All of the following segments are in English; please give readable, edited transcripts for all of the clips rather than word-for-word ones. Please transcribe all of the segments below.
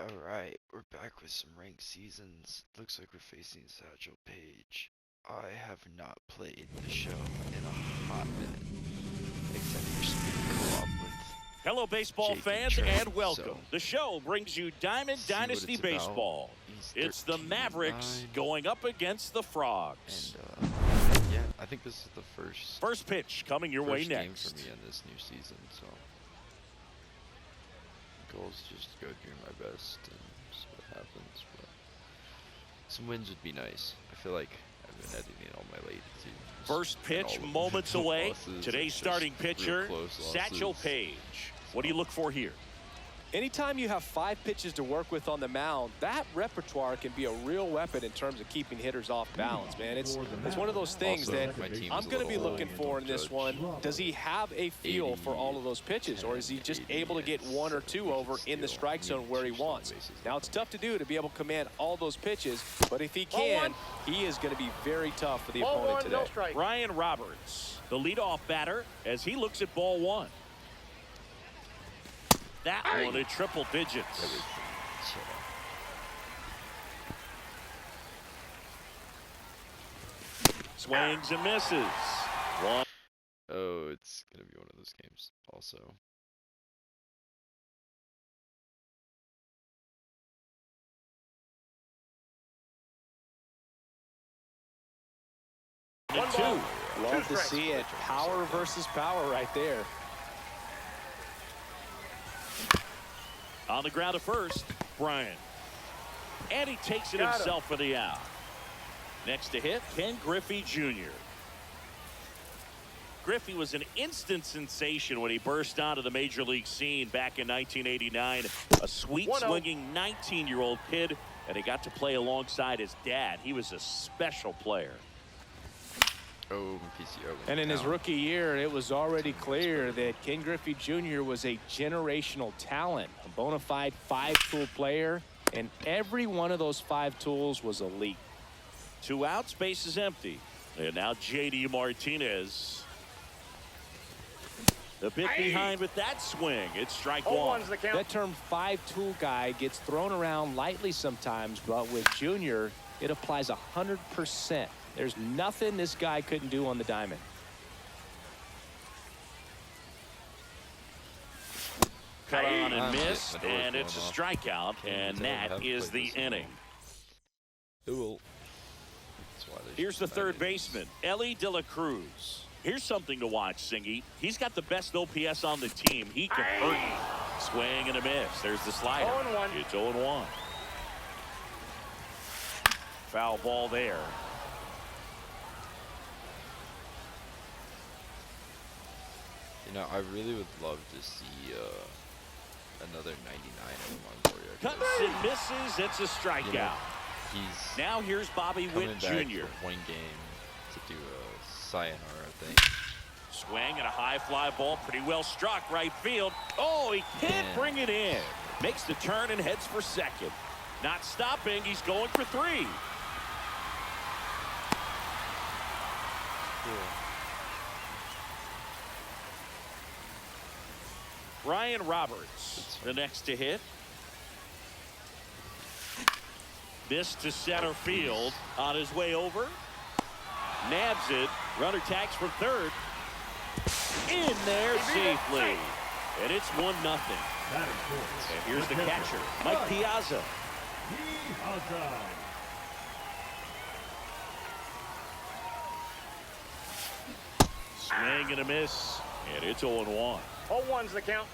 Alright, we're back with some ranked seasons. Looks like we're facing Satchel Paige. I have not played the show in a hot minute, except for some co-op with Hello, baseball Jake fans, Trey, and welcome. so The show brings you Diamond see what Dynasty it's about. Baseball. He's It's the 13-9, Mavericks going up against the Frogs. and yeah, I think this is the First pitch coming your way game next. for me in this new season, so goals just go do my best and see what happens. But some wins would be nice. I feel like I've been editing all my late seasons. First pitch and all moments the away. losses, Today's it's just starting real pitcher, close Satchel losses. Paige. What do you look for here? Anytime you have 5 pitches to work with on the mound, that repertoire can be a real weapon in terms of keeping hitters off balance, man. It's one of those things Also, that my team I'm is a going to be little looking low for in this judge. one. Does he have a feel for all of those pitches, or is he just 80, able to get and 1 or 2 over in the steal. strike zone where he Two stolen wants? bases. Now, it's tough to do to be able to command all those pitches, but if he can, he is going to be very tough for the opponent today. Ryan Roberts, the leadoff batter, as he looks at ball 1. That one at triple digits. Swings and misses. One. Oh, it's gonna be one of those games also. And 2. Love to see it. Power versus power right there. On the ground at first, Bryant. And he takes it himself for the out. Next to hit, Ken Griffey Jr. Griffey was an instant sensation when he burst onto the major league scene back in 1989. A sweet swinging 19-year-old kid, and he got to play alongside his dad. He was a special player. Oh, PCO. And in his rookie year, it was already clear that Ken Griffey Jr. was a generational talent, a bona fide 5-tool player, and every one of those 5 tools was elite. 2 outs, base is empty. And now J.D. Martinez. The bit behind with that swing. It's strike 1. That term 5-tool guy gets thrown around lightly sometimes, but with Junior, it applies 100%. There's nothing this guy couldn't do on the diamond. Cut on and missed, and it's a strikeout, and that is the inning. Here's the third baseman, Ellie De La Cruz. Here's something to watch, Singy. He's got the best OPS on the team. He can hurt you. Swing and a miss. There's the slider. 0-1. It's 0-1. Foul ball there. You know, I really would love to see another 99 of him on Warrior. Cuts and misses. It's a strikeout. You know, he's Now here's Bobby coming Witt back Jr. for one game to do a sayonara thing. Swing and a high fly ball, pretty well struck right field. Oh, he can't bring it in. Makes the turn and heads for second. Not stopping, he's going for 3. Ryan Roberts, the next to hit. This to center field on his way over. Nabs it. Runner tags for third. In there safely. And it's 1-0. And here's the catcher, Mike Piazza. Swing and a miss. And it's 0-1. 0-1's the count.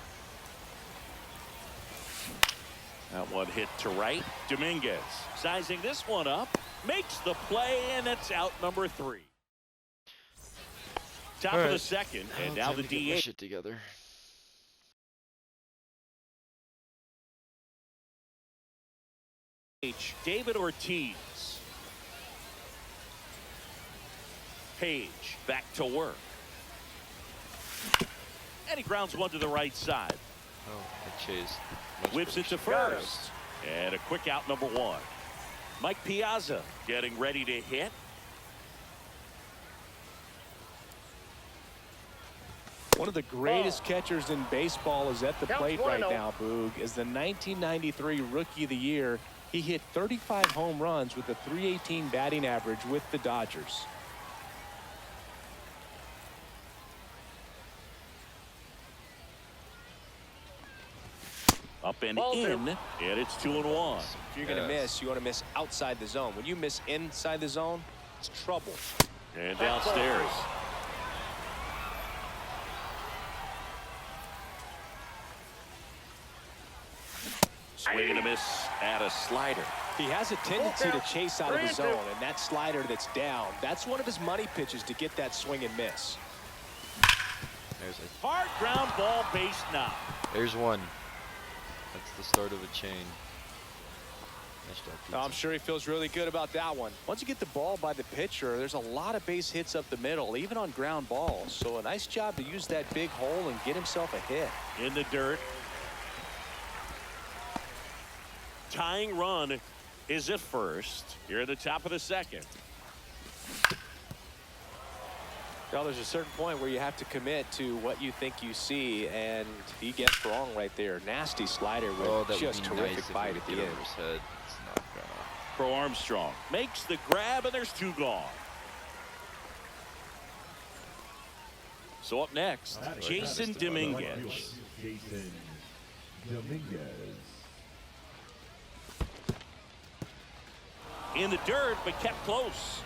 That one hit to right. Dominguez sizing this one up. Makes the play, and that's out number 3. Top of the second, and now the DH. Shit together. David Ortiz. Page back to work. And he grounds one to the right side. Oh, I chased. Whips it to first. And a quick out, number 1. Mike Piazza getting ready to hit. One of the greatest catchers in baseball is at the plate right now, Boog. As the 1993 Rookie of the Year, he hit 35 home runs with a .318 batting average with the Dodgers. Up and in, and it's 2-1. If you're going to miss, you want to miss outside the zone. When you miss inside the zone, it's trouble. And downstairs. Swing and a miss at a slider. He has a tendency to chase out of the zone, and that slider that's down, that's one of his money pitches to get that swing and miss. There's Hard ground ball, base knock. there's one. That's the start of a chain. Nice job, Pizza. I'm sure he feels really good about that one. Once you get the ball by the pitcher, there's a lot of base hits up the middle, even on ground balls. So a nice job to use that big hole and get himself a hit. In the dirt. Tying run is at first. Here at the top of the second. Well, there's a certain point where you have to commit to what you think you see, and he gets wrong right there. Nasty slider with that just would be terrific nice if bite it at would the get end. over his head. It's not gonna. Pro Armstrong makes the grab, and there's 2 gone. So up next, Jason Dominguez. Jason Dominguez. In the dirt, but kept close.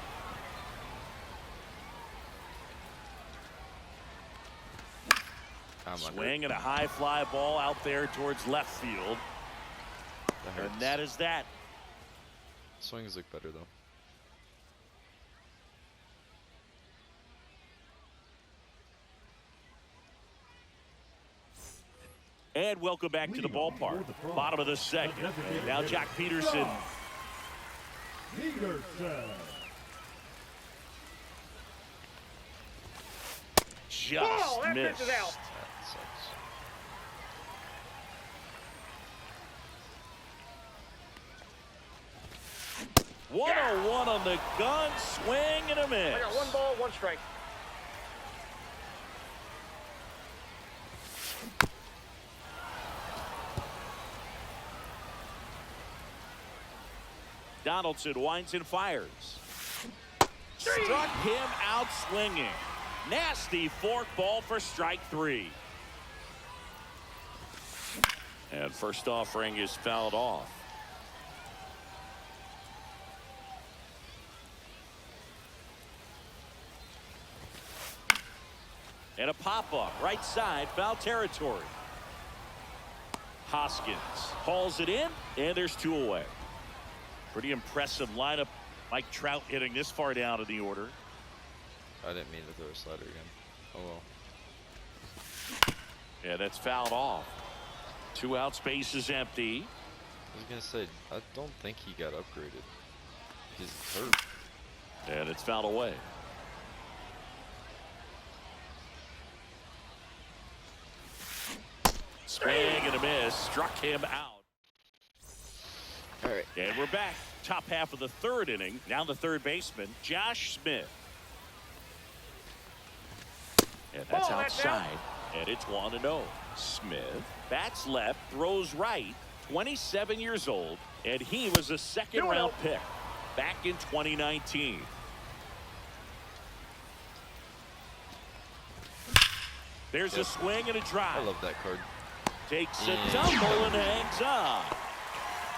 Swing and a high fly ball out there towards left field. And that is that. Swings look better though. And welcome back to the ballpark. Bottom of the second. And now Jack Peterson. Just missed. That sucks. One on the gun, swing and a miss. I got 1 ball, 1 strike. Donaldson winds and fires. Struck him out swinging. Nasty fork ball for strike 3. And first offering is fouled off. And a pop-up right side, foul territory. Hoskins hauls it in, and there's 2 away. Pretty impressive lineup. Mike Trout hitting this far down in the order. I didn't mean to throw a slider again. Oh well. Yeah, that's fouled off. 2 outs, base is empty. I was gonna say, I don't think he got upgraded. He's hurt. And it's fouled away. Swing and a miss. Struck him out. All right. And we're back. Top half of the 3rd inning. Now the 3rd baseman, Josh Smith. And that's outside. And it's 1-0. Smith bats left, throws right. 27 years old. And he was a 2nd-round pick back in 2019. There's a swing and a drive. I love that card. Takes a tumble and hangs on.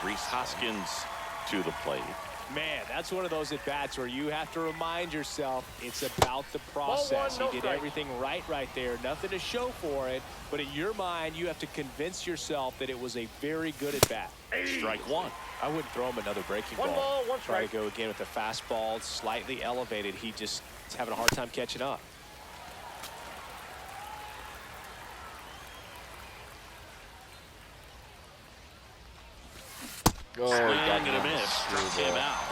Rhys Hoskins to the plate. Man, that's one of those at-bats where you have to remind yourself it's about the process. Ball 1, no He did strike. everything right there. Nothing to show for it. But in your mind, you have to convince yourself that it was a very good at-bat. Strike 1. I wouldn't throw him another breaking 1 ball, 1 Try strike. to go again with the fastball, slightly elevated. He just is having a hard time catching up. Oh, Swing got and a miss. Struck him out.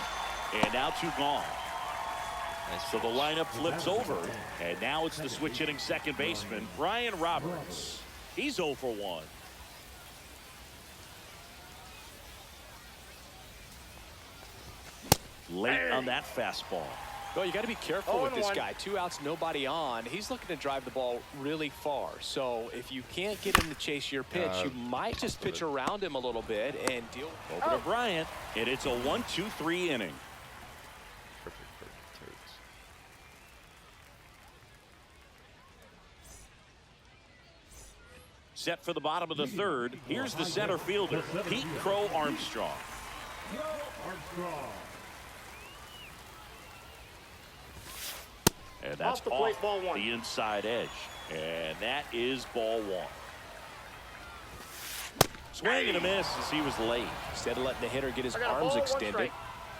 And now 2 gone. Nice So the pitch. lineup flips over. And now it's the switch hitting 2nd baseman, Brian Roberts. He's 0 for 1. Late on that fastball. Well, you got to be careful with this guy. 2 outs, nobody on. He's looking to drive the ball really far. So if you can't get him to chase your pitch, you might just pitch around him a little bit and deal. Over to Bryant, and it's a 1-2-3 inning. Perfect turds. Set for the bottom of the third. Here's the center fielder, Pete Crow Armstrong. And that's off the inside edge. And that is ball 1. Swing and a miss as he was late. Instead of letting the hitter get his arms extended,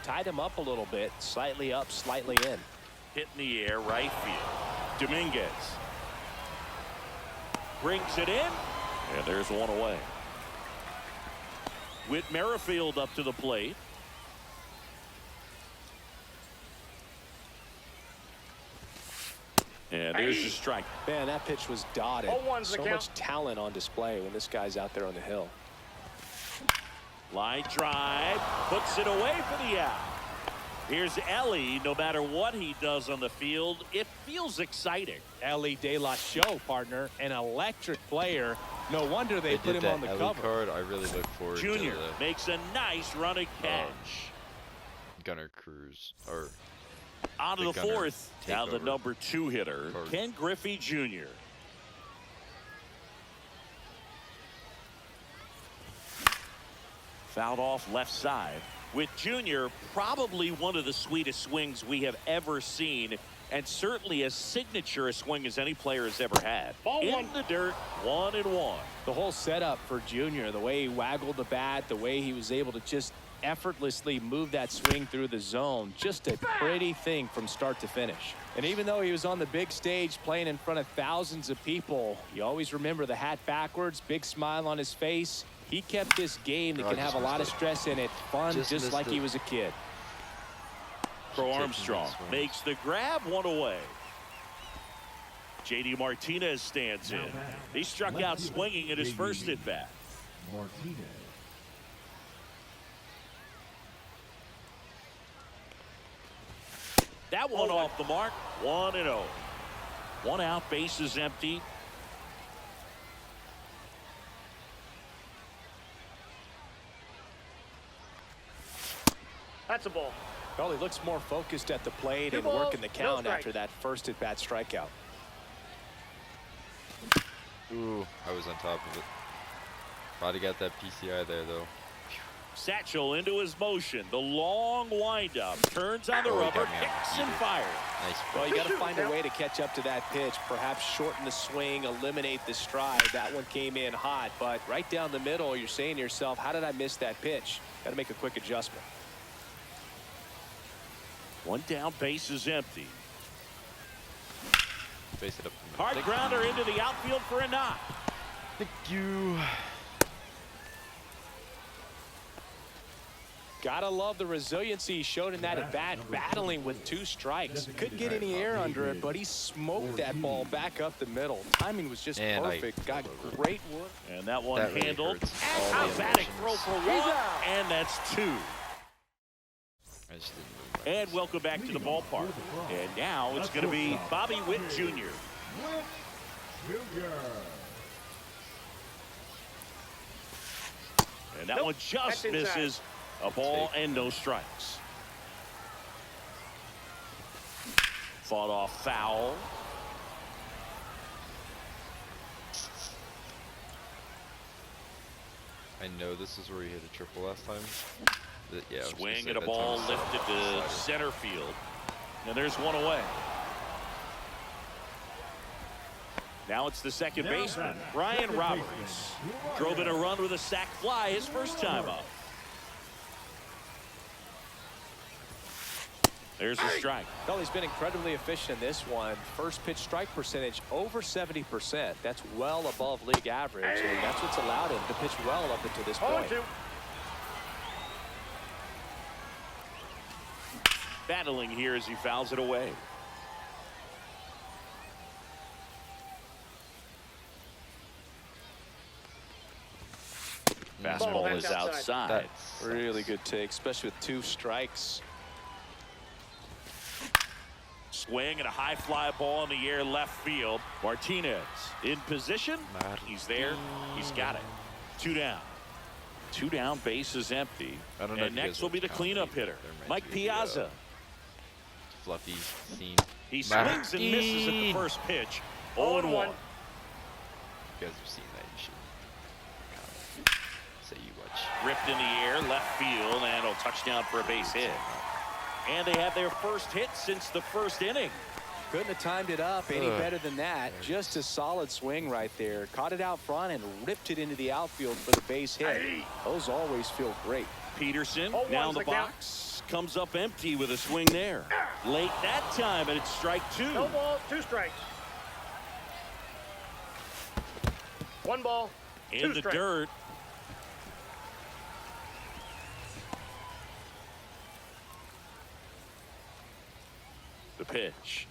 tied him up a little bit, slightly up, slightly in. Hit in the air, right field. Dominguez brings it in, and there's one away. Whit Merrifield up to the plate. And there's the strike. Man, that pitch was dotted. So much talent on display when this guy's out there on the hill. Line drive, puts it away for the out. Here's Ellie. No matter what he does on the field, it feels exciting. Ellie De La Show, partner, an electric player. No wonder they put him on the cover. Card, I really look forward Junior to the makes a nice running catch. Gunner Cruz, or out of the fourth. Now the number 2 hitter, card. Ken Griffey Jr. Fouled off left side. With Junior, probably one of the sweetest swings we have ever seen, and certainly as signature a swing as any player has ever had. In the dirt, 1-1. The whole setup for Junior, the way he waggled the bat, the way he was able to just effortlessly move that swing through the zone, just a pretty thing from start to finish. And even though he was on the big stage playing in front of thousands of people, you always remember the hat backwards, big smile on his face. He kept this game that can have a lot of stress in it fun, just like he was a kid. Crow Armstrong makes the grab, 1 away. JD Martinez stands in. He struck out swinging in his first at bat. Martinez. That one off the mark, 1-0. 1 out, bases empty. That's a ball. Well, he looks more focused at the plate and working the count after that first at-bat strikeout. Ooh, I was on top of it. About to get that PCI there, though. Satchel into his motion. The long windup. Turns on the rubber. Kicks and fires. Nice. Well, you got to find a way to catch up to that pitch. Perhaps shorten the swing, eliminate the stride. That one came in hot, but right down the middle, you're saying to yourself, how did I miss that pitch? Got to make a quick adjustment. 1 down, base is empty. Face it up. Hard grounder into the outfield for a knock. Thank you. Gotta love the resiliency he showed in that at bat, battling with 2 strikes. Couldn't get any air under it, but he smoked that ball back up the middle. Timing was just perfect. Got great work. And that one That really handled. hurts. Acrobatic throw for 1, and that's 2. I just didn't move. And welcome back to the ballpark. And now it's going to be Bobby Witt Jr. And that one just misses. A ball and no strikes. Fought off foul. I know this is where he hit a triple last time. Yeah. Swing and a ball lifted to center field. And there's one away. Now it's the second baseman, Brian Roberts. Drove in a run with a sac fly his first time up. There's a strike. Well, he's been incredibly efficient in this one. First pitch strike percentage over 70%. That's well above league average, and that's what's allowed him to pitch well up until this point. Battling here as he fouls it away. Fastball is outside. Really good take, especially with 2 strikes. Swing and a high fly ball in the air left field. Martinez in position. He's there. He's got it. 2 down. 2 down, base is empty. I don't know. And next will be the cleanup hitter, Mike Piazza. Fluffy scene. He swings and misses at the first pitch. 0-1. You guys have seen that. You should kind of say you watch. Ripped in the air, left field, and a touchdown for a base hit. And they have their first hit since the first inning. Couldn't have timed it up any better than that. Just a solid swing right there. Caught it out front and ripped it into the outfield for the base hit. Those always feel great. Peterson now in the box. Comes up empty with a swing there. Late that time, and it's strike 2. No balls, 2 strikes. 1 ball, 2 in the strikes. dirt. The pitch.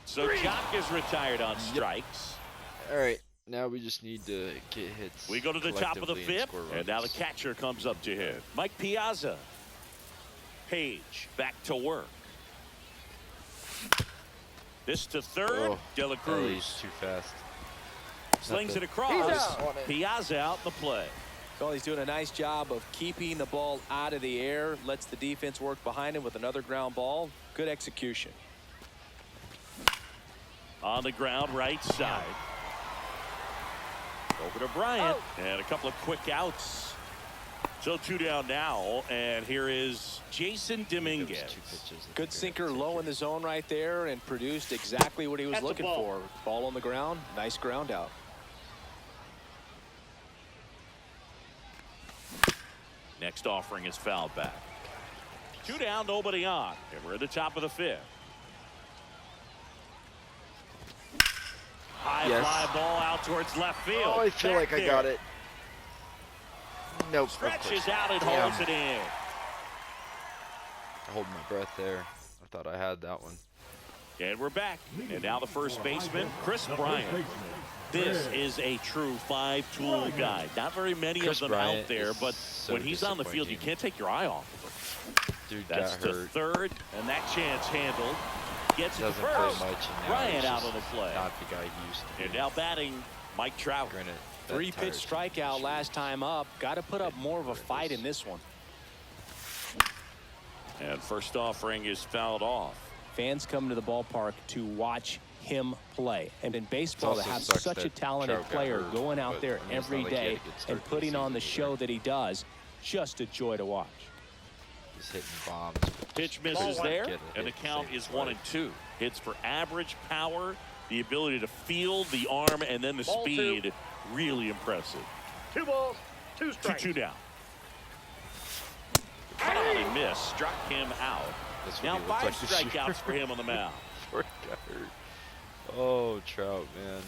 So Jock is retired on strikes. All right, now we just need to get hits. We go to the top of the collectively 5th, score and now the runs. catcher comes up to hit. Mike Piazza. Page back to work. This to third. Oh, De La he's Cruz too fast. slings it He's across. out. Piazza out in the play. Well, he's doing a nice job of keeping the ball out of the air. Lets the defense work behind him with another ground ball. Good execution. On the ground, right side. Over to Bryant. And a couple of quick outs. So 2 down now. And here is Jason Dominguez. Those 2 pitches that Good they're sinker gonna low take in the zone right there and produced exactly what he was That's a looking ball. for. Ball on the ground. Nice ground out. Next offering is fouled back. 2 down, nobody on. And we're at the top of the 5th. High Yes. fly ball out towards left field. Oh, I feel Back like I got it. Nope. of course Stretches out and Damn. holds it in. I hold my breath there. I thought I had that one. And we're back. And now the first baseman, Chris Bryant. This is a true 5-tool guy. Not very many Chris of them out Bryant there, is but so when he's on the field, you disappointing. can't take your eye off of him. Dude That's got to hurt. third, and that chance handled. Gets it to Doesn't play first. much. And now Bryant he's out just on the play. Not the guy he used to be. And now batting, Mike Trout. Granted, that 3-pitch tires him strikeout this last time up. Got to put up more of a fight in this one. And first offering is fouled off. Fans come to the ballpark to watch him play. And in baseball, to also have sucks such a that talented Trout got player hurt, going out but, there I mean, it's every not like he had day a good start and to the putting on the season show either. that he does, just a joy to watch. He's hitting bombs. Pitch Just misses can't there, get a and the hit to count save is his 1 life. and 2. Hits for average power, the ability to field the arm, and then the Ball 2. speed. Really impressive. 2 balls, 2 strikes. 2 down. Cut on a miss, struck him out. That's what Now he looks 5 like this year. strikeouts for him on the mound. Before he got hurt. Oh, Trout, man.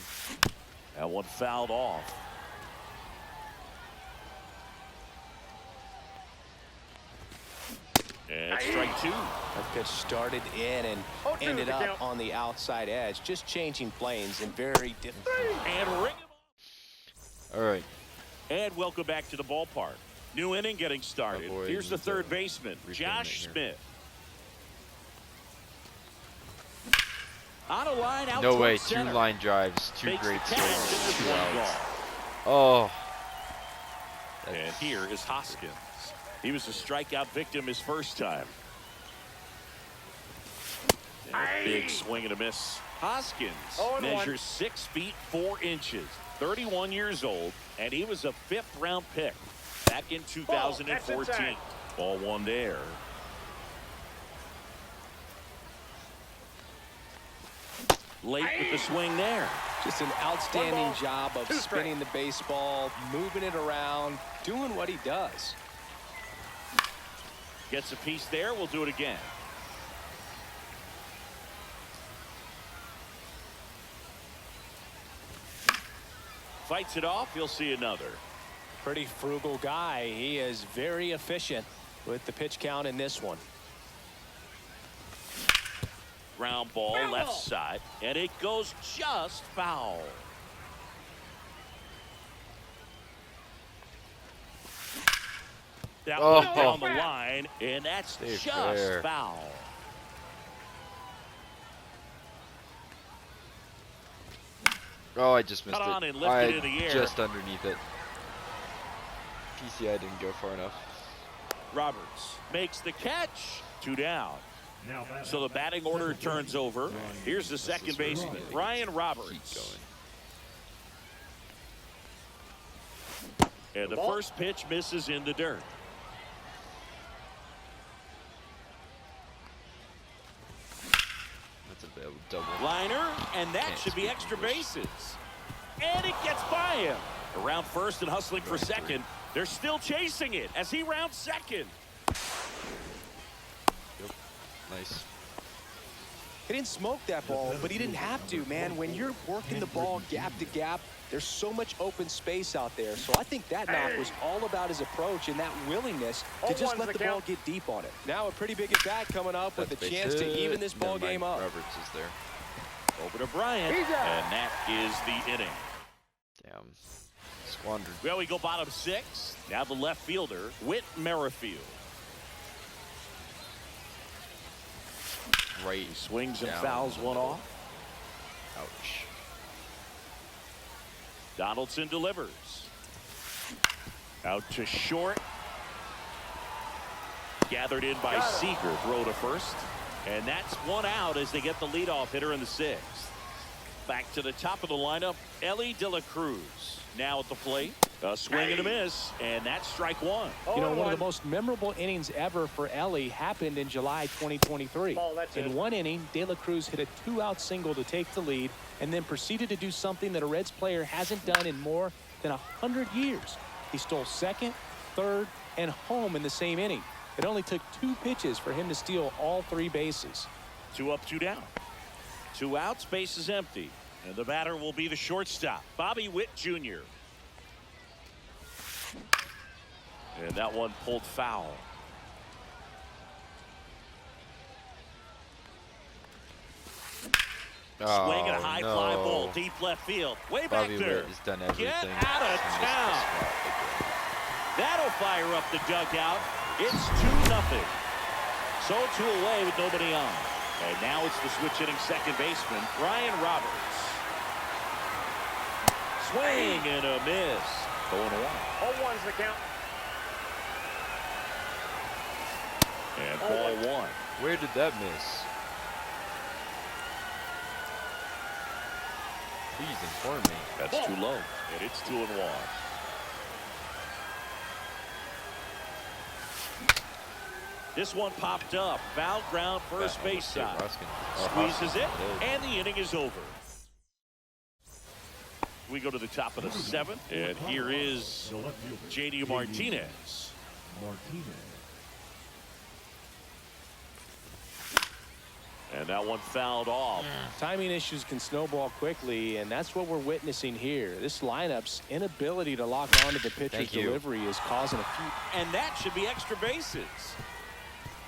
That one fouled off. And strike 2. That pitch started in and 0-2 ended the up count. on the outside edge. Just changing planes and very difficult. And ring him up. All right. And welcome back to the ballpark. New inning getting started. Avoid Here's the the third baseman, reframe Josh it here. Smith. On a line out No towards way. center. 2 line drives. 2 Makes the great catch. swings. This is 2 one outs. ball. Oh. And here is Hoskins. He was a strikeout victim his first time. And a big swing and a miss. Hoskins 0-1. measures 6 feet 4 inches, 31 years old, and he was a 5th-round pick back in 2014. inside. Ball 1 there. Late with the swing there. Just an outstanding 1 ball, job of 2 strikes. spinning the baseball, moving it around, doing what he does. Gets a piece there. We'll do it again. Fights it off. You'll see another. Pretty frugal guy. He is very efficient with the pitch count in this one. Ground ball Foul left ball. side, and it goes just foul. That Oh. one down the line, and that's Stay just fair. foul. Oh, I just missed Cut on it. and lifted in the air. Just underneath it. PCI didn't go far enough. Roberts makes the catch. 2 down. Now So the batting order turns over. Here's the second baseman, Ryan Roberts. Keep going. And the first pitch misses in the dirt. That's a double. Liner, and that Can't should be speak extra English. bases. And it gets by him. Around first and hustling for second. They're still chasing it as he rounds second. Yep. Nice. He didn't smoke that ball, but he didn't have to, man. When you're working the ball gap to gap, there's so much open space out there. So I think that knock was all about his approach and that willingness to just let the ball get deep on it. Now a pretty big at bat coming up with a chance to even this ball game up. Roberts is there. Over to Bryant, and that is the inning. Damn. Squandered. Well, we go bottom 6. Now the left fielder, Whit Merrifield. Right. He swings and down. fouls one off. Ouch. Donaldson delivers. Out to short. Gathered in by Seager. Throw to first. And that's 1 out as they get the leadoff hitter in the 6th. Back to the top of the lineup, Ellie De La Cruz. Now at the plate. A swing and a miss, and that's strike 1. You know, one of the most memorable innings ever for Ellie happened in July 2023. In one inning, De La Cruz hit a 2-out single to take the lead and then proceeded to do something that a Reds player hasn't done in more than 100 years. He stole second, third, and home in the same inning. It only took 2 pitches for him to steal all 3 bases. 2 up, 2 down. 2 outs, base is empty. And the batter will be the shortstop, Bobby Witt Jr. And that one pulled foul. Swing and a high fly ball, deep left field. Way back Bobby there. Witt has done everything. Get out of town. That'll fire up the dugout. It's 2-0. So 2 away with nobody on. And now it's the switch hitting second baseman, Ryan Roberts. Swing and a miss. 0-1. 0-1's the count. And ball 1. Where did that miss? Please inform me. That's too low. And it's 2-1. This one popped up. Foul ground first base side. Squeezes it, and the inning is over. We go to the top of the 7th, and here is J.D. Martinez. And that one fouled off. Timing issues can snowball quickly, and that's what we're witnessing here. This lineup's inability to lock onto the pitcher's delivery is causing a few. And that should be extra bases.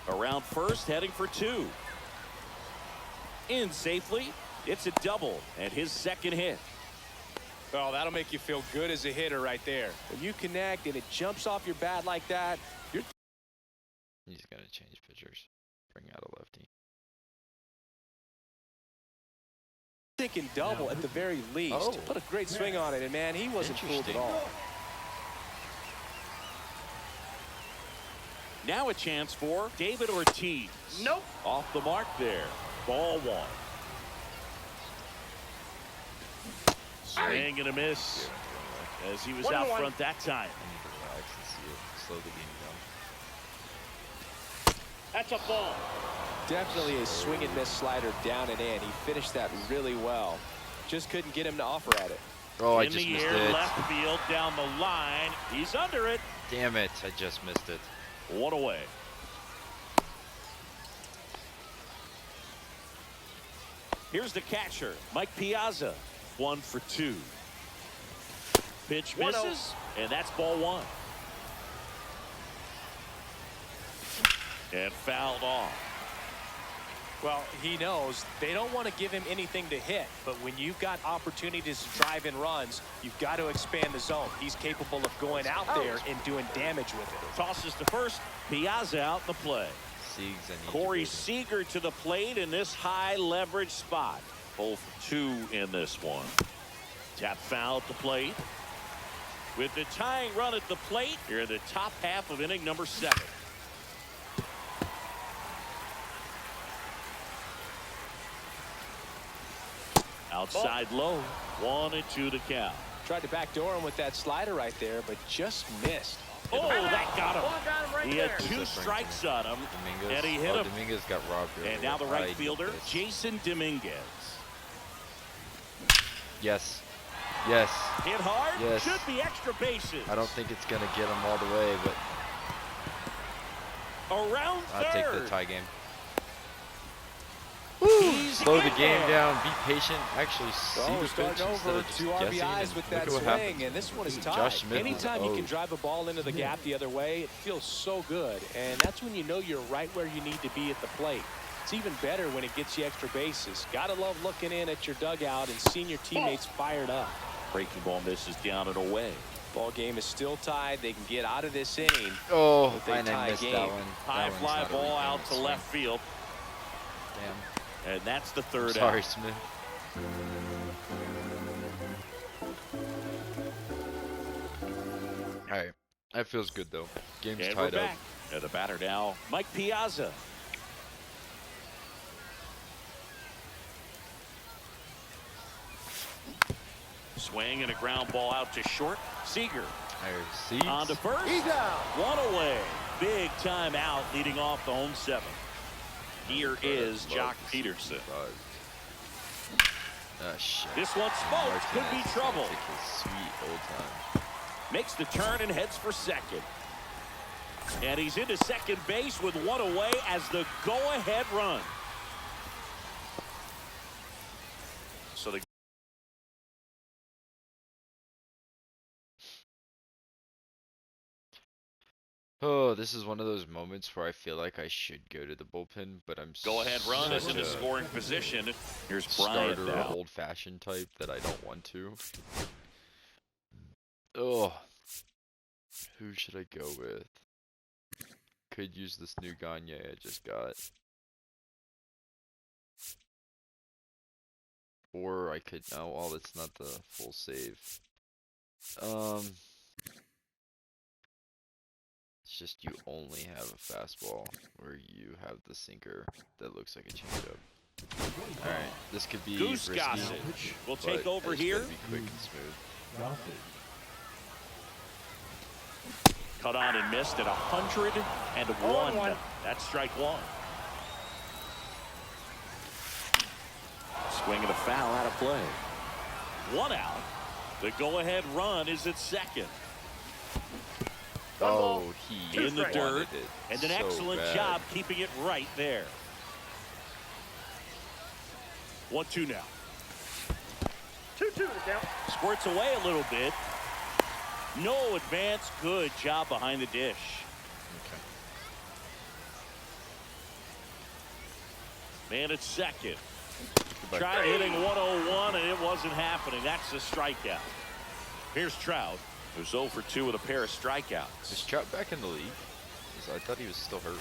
Around first, heading for 2. In safely. It's a double, and his second hit. Oh, that'll make you feel good as a hitter right there. When you connect and it jumps off your bat like that, you're... He's got to change pitchers. Bring out a lefty. thinking double at the very least. Put a great swing on it, and man, he wasn't fooled at all. Now a chance for David Ortiz. Nope. Off the mark there. Ball 1. Swing and a miss as he was out front that time. I need to relax and see it. Slow the game down. That's a ball. Definitely a swing and miss slider down and in. He finished that really well. Just couldn't get him to offer at it. Oh, I in just the missed air, it. left field, down the line. He's under it. Damn it, I just missed it. 1 away. Here's the catcher, Mike Piazza. 1 for 2. Pitch misses, and that's ball 1. And fouled off. Well, he knows they don't want to give him anything to hit, but when you've got opportunities to drive in runs, you've got to expand the zone. He's capable of going out there and doing damage with it. Tosses to first. Piazza out in the play. Corey Seager to the plate in this high leverage spot. 0 for 2 in this one. Tap foul to plate. With the tying run at the plate, here in the top half of inning number 7. Outside low, 1-2 to count. Tried to backdoor him with that slider right there, but just missed. Oh, that got him. Ball got him right He there. had 2 strikes on him, and he hit him. Dominguez got robbed earlier. And now the I right need fielder, this. Jason Dominguez. Yes. Yes. Hit hard, Yes. should be extra bases. I don't think it's going to get him all the way, but Around third. I'll take the tie game. He's Slow in the game there. down. Be patient. Actually see Oh, the starting pitch instead over, of just 2 guessing, RBIs and with look that at what swing, happened. and this one is tied. Josh Smith Anytime was you can owed. drive a ball into the gap the other way, it feels so good, and that's when you know you're right where you need to be at the plate. It's even better when it gets you extra bases. Gotta love looking in at your dugout and seeing your teammates fired up. Breaking ball misses down and away. Ball game is still tied. They can get out of this inning. Oh, With a and I tie missed game. that one. High That one's fly not a ball rebound out to swing. left field, Damn. and that's the third Sorry, out. Smith. All right. That feels good, though. Game's And we're tied up. back. And the batter now, Mike Piazza. Swing and a ground ball out to short. Seager There's on to Seeds. first. He's out. 1 away. Big time out leading off the home 7. Here is Jock Peterson. Ah, shit. This one smoked. Could be Martinez trouble. Take his sweet old time. Makes the turn and heads for second. And he's into second base with 1 away as the go-ahead run. So the Oh, this is one of those moments where I feel like I should go to the bullpen, but I'm go-ahead run is such in the a scoring position. Here's Bryant starter, now. old-fashioned type that I don't want to. Oh, who should I go with? Could use this new Gagne I just got. Or I could, no, well, it's not the full save. It's just you only have a fastball where you have the sinker that looks like a changeup. Alright, this could be Goose risky, Gossage will take but over it's here. gotta be quick and smooth. Cut on and missed at 101. 0-1. That's strike 1. Swing and a foul out of play. 1 out. The go-ahead run is at second. Oh, he In the wanted dirt, it and an so excellent bad. job keeping it right there. 1-2 now. 2-2 to count. Squirts away a little bit. No advance. Good job behind the dish. Okay. Man at second. Goodbye. Tried hitting 101 and it wasn't happening. That's the strikeout. Here's Trout, who's 0 for 2 with a pair of strikeouts. Is Trout back in the league? 'Cause I thought he was still hurt.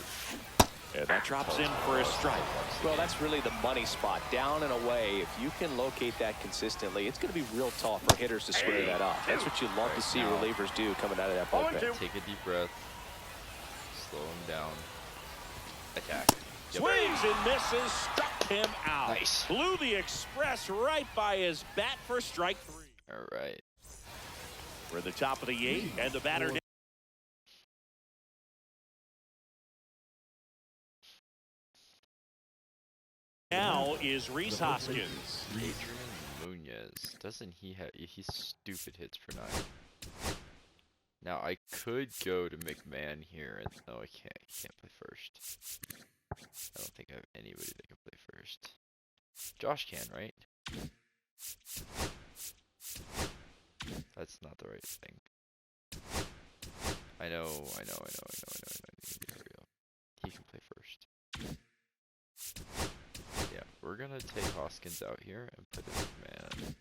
And that drops in for a strike. Well, that's really the money spot. Down and away, if you can locate that consistently, it's going to be real tough for hitters to square that up. That's what you love to see now. relievers do coming out of that bullpen. 0-2. Take a deep breath. Slow him down. Attack. Yep. Swings and misses, struck him out. Nice. Blew the express right by his bat for strike 3. Alright. We're at the top of the 8th, and the batter now is Reese Hoskins. Adrian Munoz. Doesn't he have... He's stupid hits for 9. Now, I could go to McMahon here, and... No, I can't. He can't play first. I don't think I have anybody that can play first. Josh can, right? That's not the right thing. I know. Hurry up. He can play first. Yeah, we're gonna take Hoskins out here and put in McMahon.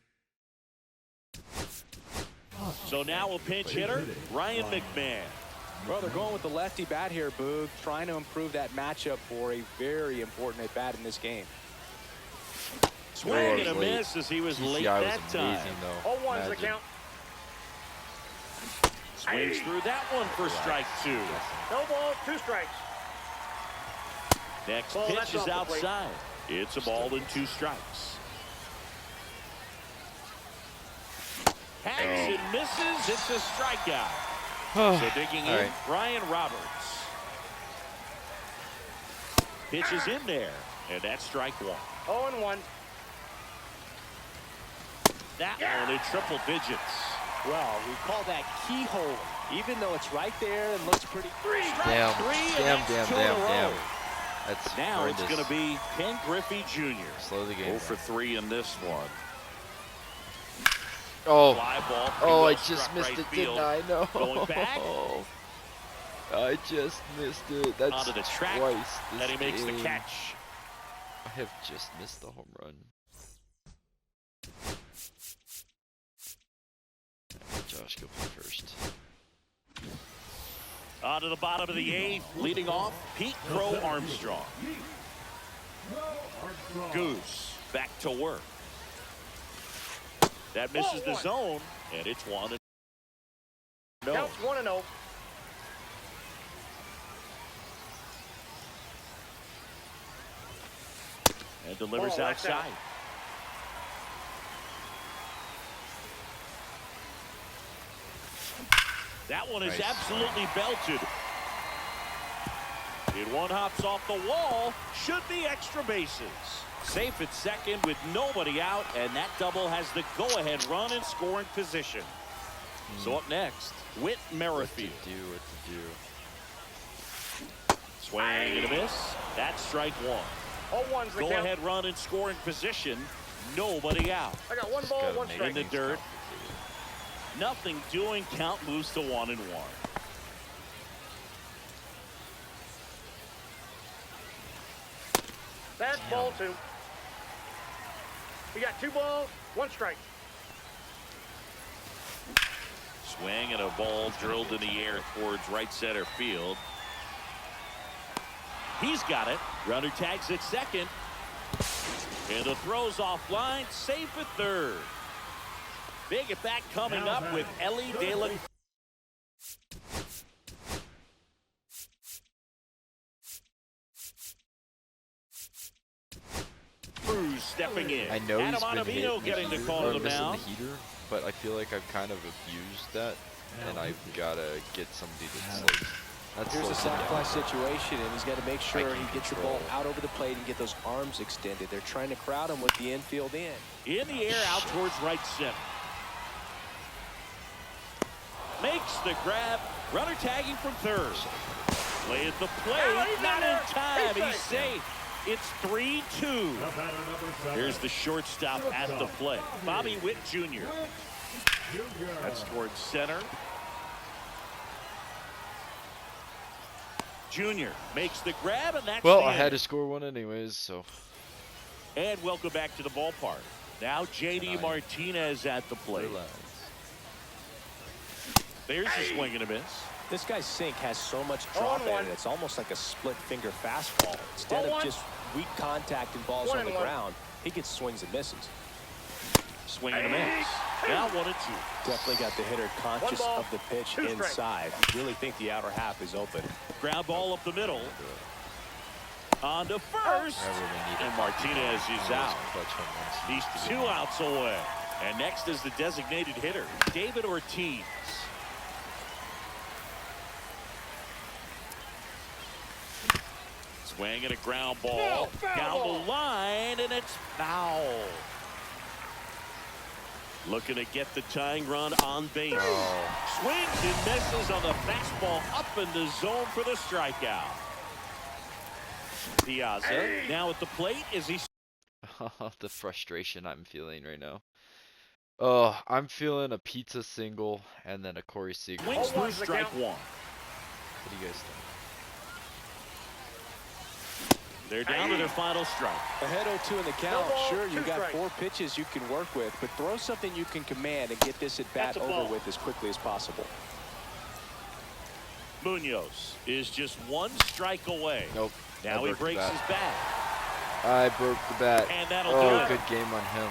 So now a pinch hitter, Ryan McMahon. Well, they're going with the lefty bat here, Boog, trying to improve that matchup for a very important at-bat in this game. Swing and a late. miss as he was PCI late was that time. amazing, though. 0-1's the Imagine. count. Swings through that one for strike 2. No ball, 2 strikes. Next Ball, pitch that's is off the plate. outside. It's a ball and 2 strikes. Hangs and misses. It's a strikeout. So digging in, right. Brian Roberts. Pitch is in there, and that's strike 1. 0-1. That one in triple digits. Well, we call that keyhole. Even though it's right there and looks pretty. Damn, Strike 3, and damn, that's damn, 2 in a damn. row. That's Now it's horrendous. going to be Ken Griffey Jr. Slow the game 0 for down. 3 in this one. Oh, Fly ball. oh, I Well just struck missed right it, field. didn't I? No. Going back. I just missed it. That's Onto the track, twice this and he makes the game. catch. I have just missed the home run. Josh, go play first. On to the bottom of the 8th, leading off, Pete Crow Armstrong. Goose back to work. That misses the 1. zone, and it's 1-0. Counts 1-0. And delivers Ball, that's out. outside. That one is Nice. absolutely belted. And one hops off the wall. Should be extra bases. Safe at second with nobody out, and that double has the go-ahead run in scoring position. So up next, Whit Merrifield. What to do? Swing and a miss. That's strike 1. 0-1's the count. Go-ahead run in scoring position. Nobody out. I got 1 ball, Gotta 1 make strike. In the things dirt. complicated. Nothing doing. Count moves to 1-1. That's ball 2. We got 2 balls, 1 strike. Swing and a ball drilled in the air towards right center field. He's got it. Runner tags at second. And the throw's offline. Safe at third. Big at bat coming up with Ellie De La Cruz stepping in. I know he's Adam been hit Ottavino in the getting the heater, call or to the missing mound. the heater, but I feel like I've kind of abused that, and I've got to get somebody that Here's a slows him sac down. fly situation, and he's got to make sure can he gets the control. ball out over the plate and get those arms extended. They're trying to crowd him with the infield in. In the air out towards right center. Makes the grab. Runner tagging from third. Play at the plate. he's Not in in there. time. He's He's safe. It's 3-2. Here's the shortstop at the plate. Bobby Witt Jr. That's towards center. Jr. makes the grab, and that's Well, the I had end. to score one anyways, so. And welcome back to the ballpark. Now J.D. Tonight. Martinez at the plate. Relax. There's a swing and a miss. This guy's sink has so much drop in 0-1. it. It's almost like a split finger fastball. Instead of 0-1. just weak contact and balls on the 1-1. ground, he gets swings and misses. Swing and a miss. Now 1-2. Definitely got the hitter conscious ball, of the pitch 2 strikes. inside. Really think the outer half is open. Ground ball up the middle. On to first. I really need And it. Martinez is out. Clutch home runs. He's 2 outs away. And next is the designated hitter, David Ortiz. Swing and a ground ball No, foul down ball. the line, and it's foul. Looking to get the tying run on base. Oh. Swings and misses on the fastball up in the zone for the strikeout. Piazza now at the plate as he The frustration I'm feeling right now. Oh, I'm feeling a pizza single and then a Corey Seager. swings through 0-1's the strike count. 1. What do you guys think? They're down to their final strike. Ahead 0-2 in the count. ball, Sure, 2 you've got strikes. 4 pitches you can work with, but throw something you can command and get this at bat That's a over ball. with as quickly as possible. Munoz is just 1 strike away. Nope. Now I he worked breaks that. his bat. I broke the bat. And that'll do Oh, it. good game on him.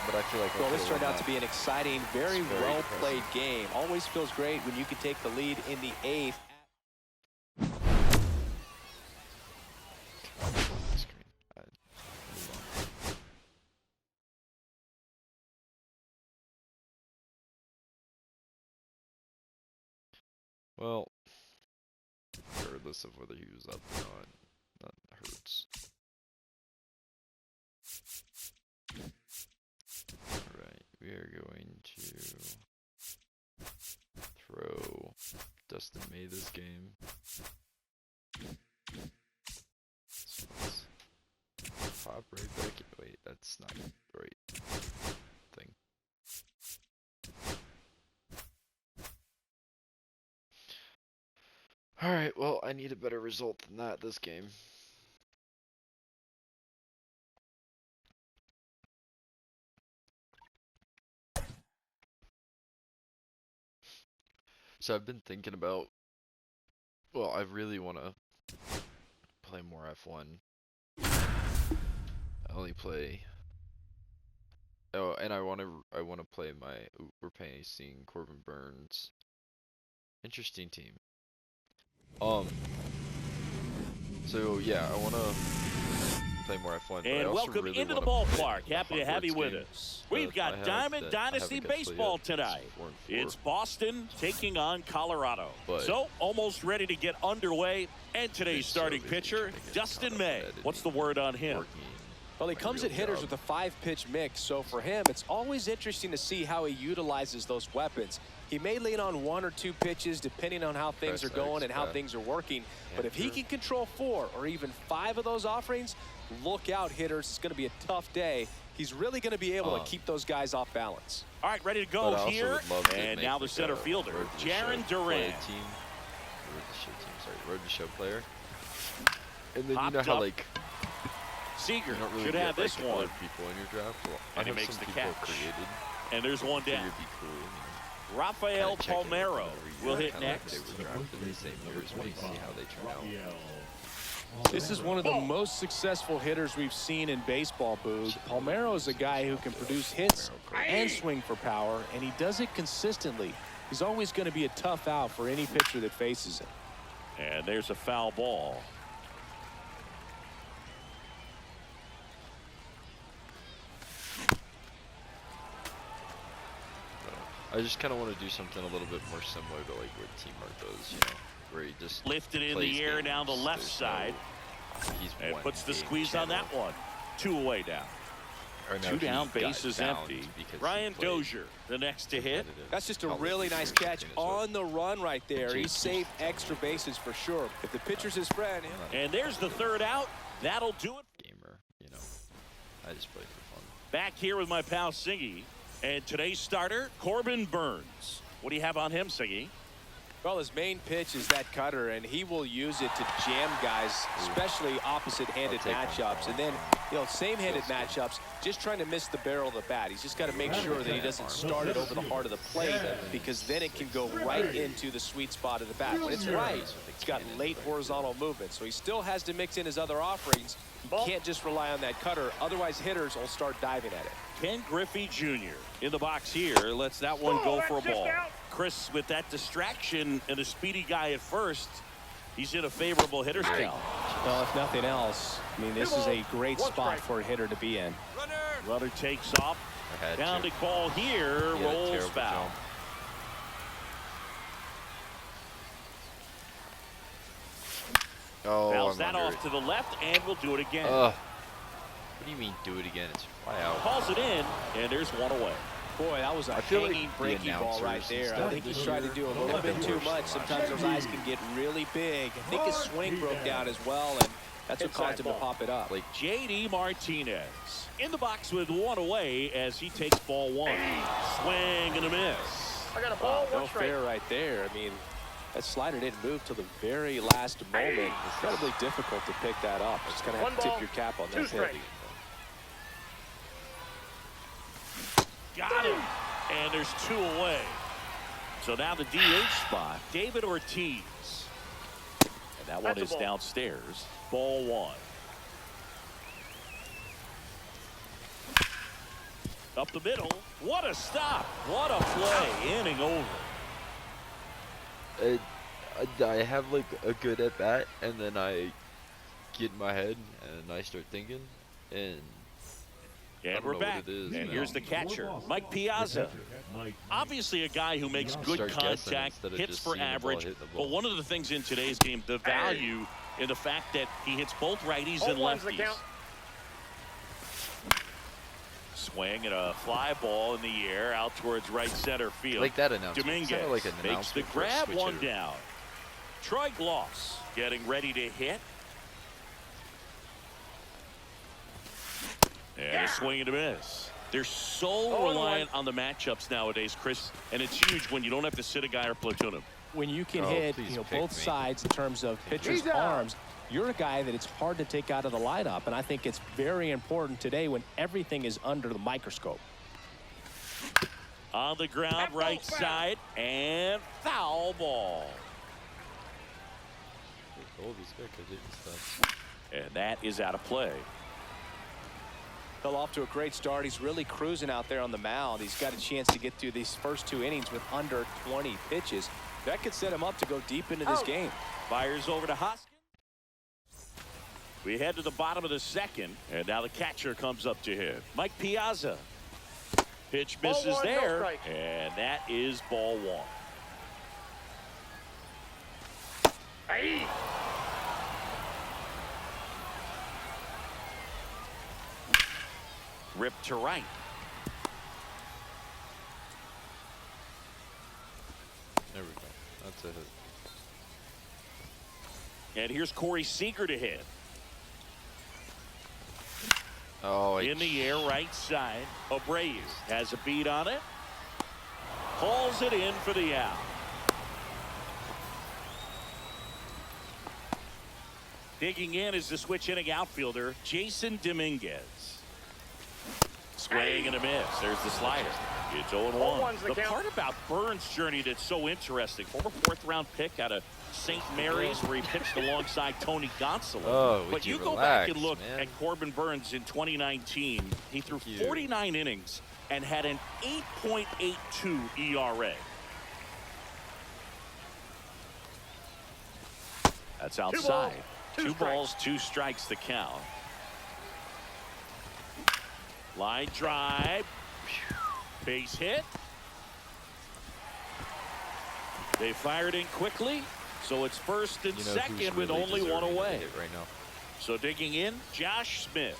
But I feel like Well, this turned out to be an exciting, very It's very well-played game. Always feels great when you can take the lead in the 8th. Well, regardless of whether he was up or not, that hurts. Alright, we are going to throw Dustin May this game. So let's pop right back in. Wait, that's not the right thing. Alright, well, I need a better result than that this game. So I've been thinking about, well, I really want to play more F1. I only play, oh, and I want to play my, we're facing Corbin Burns. Interesting team. So yeah, I want to play more F1. But I And also welcome really into the wanna play ballpark. the Happy to have you Hogwarts with game us. that We've I got have Diamond that I haven't Dynasty got to play Baseball yet. It's tonight. 4-4. It's Boston taking on Colorado. But So, almost ready to get underway. And today's it's so starting busy pitcher, trying to get Dustin caught up May. in editing, What's the word on him? working Well, he my comes real at hitters job. with a 5-pitch mix, so for him, it's always interesting to see how he utilizes those weapons. He may lean on 1 or 2 pitches depending on how things are Press going X, and how back. things are working. But if he Enter. can control 4 or even 5 of those offerings, look out, hitters. It's going to be a tough day. He's really going to be able to keep those guys off balance. All right, ready to But I go also here. would love to And make now the like center a fielder, Road to the Jaron Show play Duran. team. Road to Show player. And then Popped you know how up. like Seager you don't really should get have this like one. other people in your draft. Well, And he I have makes some the people catch. created. And there's one Figured down. it'd be cool, you know. Rafael Kinda check in with them Palmeiro every will year, hit kinda like next. they were drafted the same year as me, see how they turn out. This is one of the most successful hitters we've seen in baseball, Boog. Palmeiro is a guy who can produce hits and swing for power, and he does it consistently. He's always going to be a tough out for any pitcher that faces him. And there's a foul ball. I just kind of want to do something a little bit more similar to like what Teamwork does, you know, where he just Lifted in plays the air games. down the left There's side. No, he's And one puts the game squeeze on that channel. one. 2 away down. Or no, 2 he down, got bases found empty. because he Ryan played Dozier, the next to hit. competitive That's just a college really nice years catch in Minnesota. on the run right there. He James saved extra bases for sure. If the pitcher's his friend, And there's the third out. That'll do it. Gamer, you know. I just play for fun. Back here with my pal Siggy. And today's starter, Corbin Burns. What do you have on him, Siggy? well, his main pitch is that cutter, and he will use it to jam guys, especially opposite-handed I'll take one. matchups. And then, same-handed matchups, just trying to miss the barrel of the bat. He's just got to make sure that he doesn't start it over the heart of the plate, because then it can go right into the sweet spot of the bat. When it's right, it's got late horizontal movement, so he still has to mix in his other offerings. He can't just rely on that cutter, otherwise hitters will start diving at it. Ken Griffey Jr. in the box here. Lets that one go for a ball. Chris, with that distraction and a speedy guy at first, he's in a favorable hitter's count. Well, if nothing else, I mean, this is a great spot for a hitter to be in. Runner takes off. I had Pounding to. ball here. He had a Rolls terrible foul. jump. Oh, Fouls I'm that under off it. to the left, and we'll do it again. What do you mean do it again? It's fly out. Calls it in, and there's one away. Boy, that was a I feel like hanging, the breaking ball right announcers and there. I stuff think he's this tried to year do a have little been bit too worse much. than last Sometimes those eyes can get really big. I think his swing broke down as well, and that's what caused him to pop it up. Like J.D. Martinez in the box with one away as he takes ball one. Swing and a miss. I got a ball, No one strike. fair right there. I mean, that slider didn't move till the very last moment. Incredibly difficult to pick that up. Just kind of have to tip your cap on that hit. Got him. And there's 2 away. So now the DH spot, David Ortiz. And that one That's a is ball. downstairs. Ball 1. Up the middle. What a stop. What a play. Inning over. I have like a good at bat, and then I get in my head and I start thinking, and And don't we're know what back. it is And now. here's the catcher, Mike Piazza. Obviously a guy who makes good Start guessing contact, instead of hits just for seeing the ball average. hit the ball. But one of the things in today's game, the value in the fact that he hits both righties and 0-1's the lefties. count. Swing and a fly ball in the air out towards right center field. Like that announcement. Dominguez Sounded like an makes the announcement for a grab, one switcheroo. down. Troy Gloss getting ready to hit. And a swing and a miss. They're so reliant on the matchups nowadays, Chris, and it's huge when you don't have to sit a guy or platoon him. When you can Oh, hit please both pick me. sides in terms of pitchers' arms, you're a guy that it's hard to take out of the lineup, and I think it's very important today when everything is under the microscope. On the ground, right side, and foul ball. Oh, this guy could hit and stuff. And that is out of play. Fell off to a great start. He's really cruising out there on the mound. He's got a chance to get through these first 2 innings with under 20 pitches. That could set him up to go deep into this game. Fires over to Hoskins. We head to the bottom of the second, and now the catcher comes up to him. Mike Piazza. Pitch misses 0-1, no there, strike. and that is ball one. Hey. Ripped to right. There we go. That's a hit. And here's Corey Seager to hit. Oh, In the air, right side. Abreu has a beat on it. Pulls it in for the out. Digging in is the switch inning outfielder, Jason Dominguez. Swing and a miss. There's the slider. It's 0-1. 0-1's the The count. part about Burns' journey that's so interesting, former 4th-round pick out of St. Mary's, where he pitched alongside Tony Gonsolin. Oh, would but you you go back and relax, look man? at Corbin Burns in 2019. He threw you. 49 innings and had an 8.82 ERA. That's outside. Two balls, 2 strikes the count. Line drive. Base hit. They fired in quickly, so it's first and You know second who's with really only one deserving of a away. hit right now. So digging in, Josh Smith.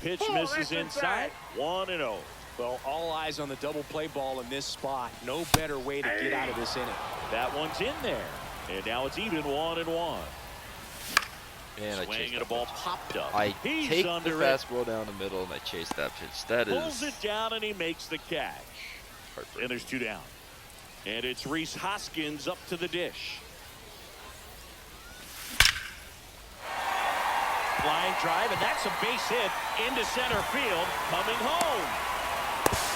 Pitch Oh, misses that's inside. inside. 1-0. Well, all eyes on the double play ball in this spot. No better way to get out of this inning. That one's in there. And now it's even 1-1. Man, I Swing chased and a that ball pitch. popped up. I He's take the under it. fastball down the middle and I chase that pitch. That Pulls is it down and he makes the catch. heartbreaking. And there's 2 down. And it's Rhys Hoskins up to the dish. Line drive, and that's a base hit into center field. Coming home.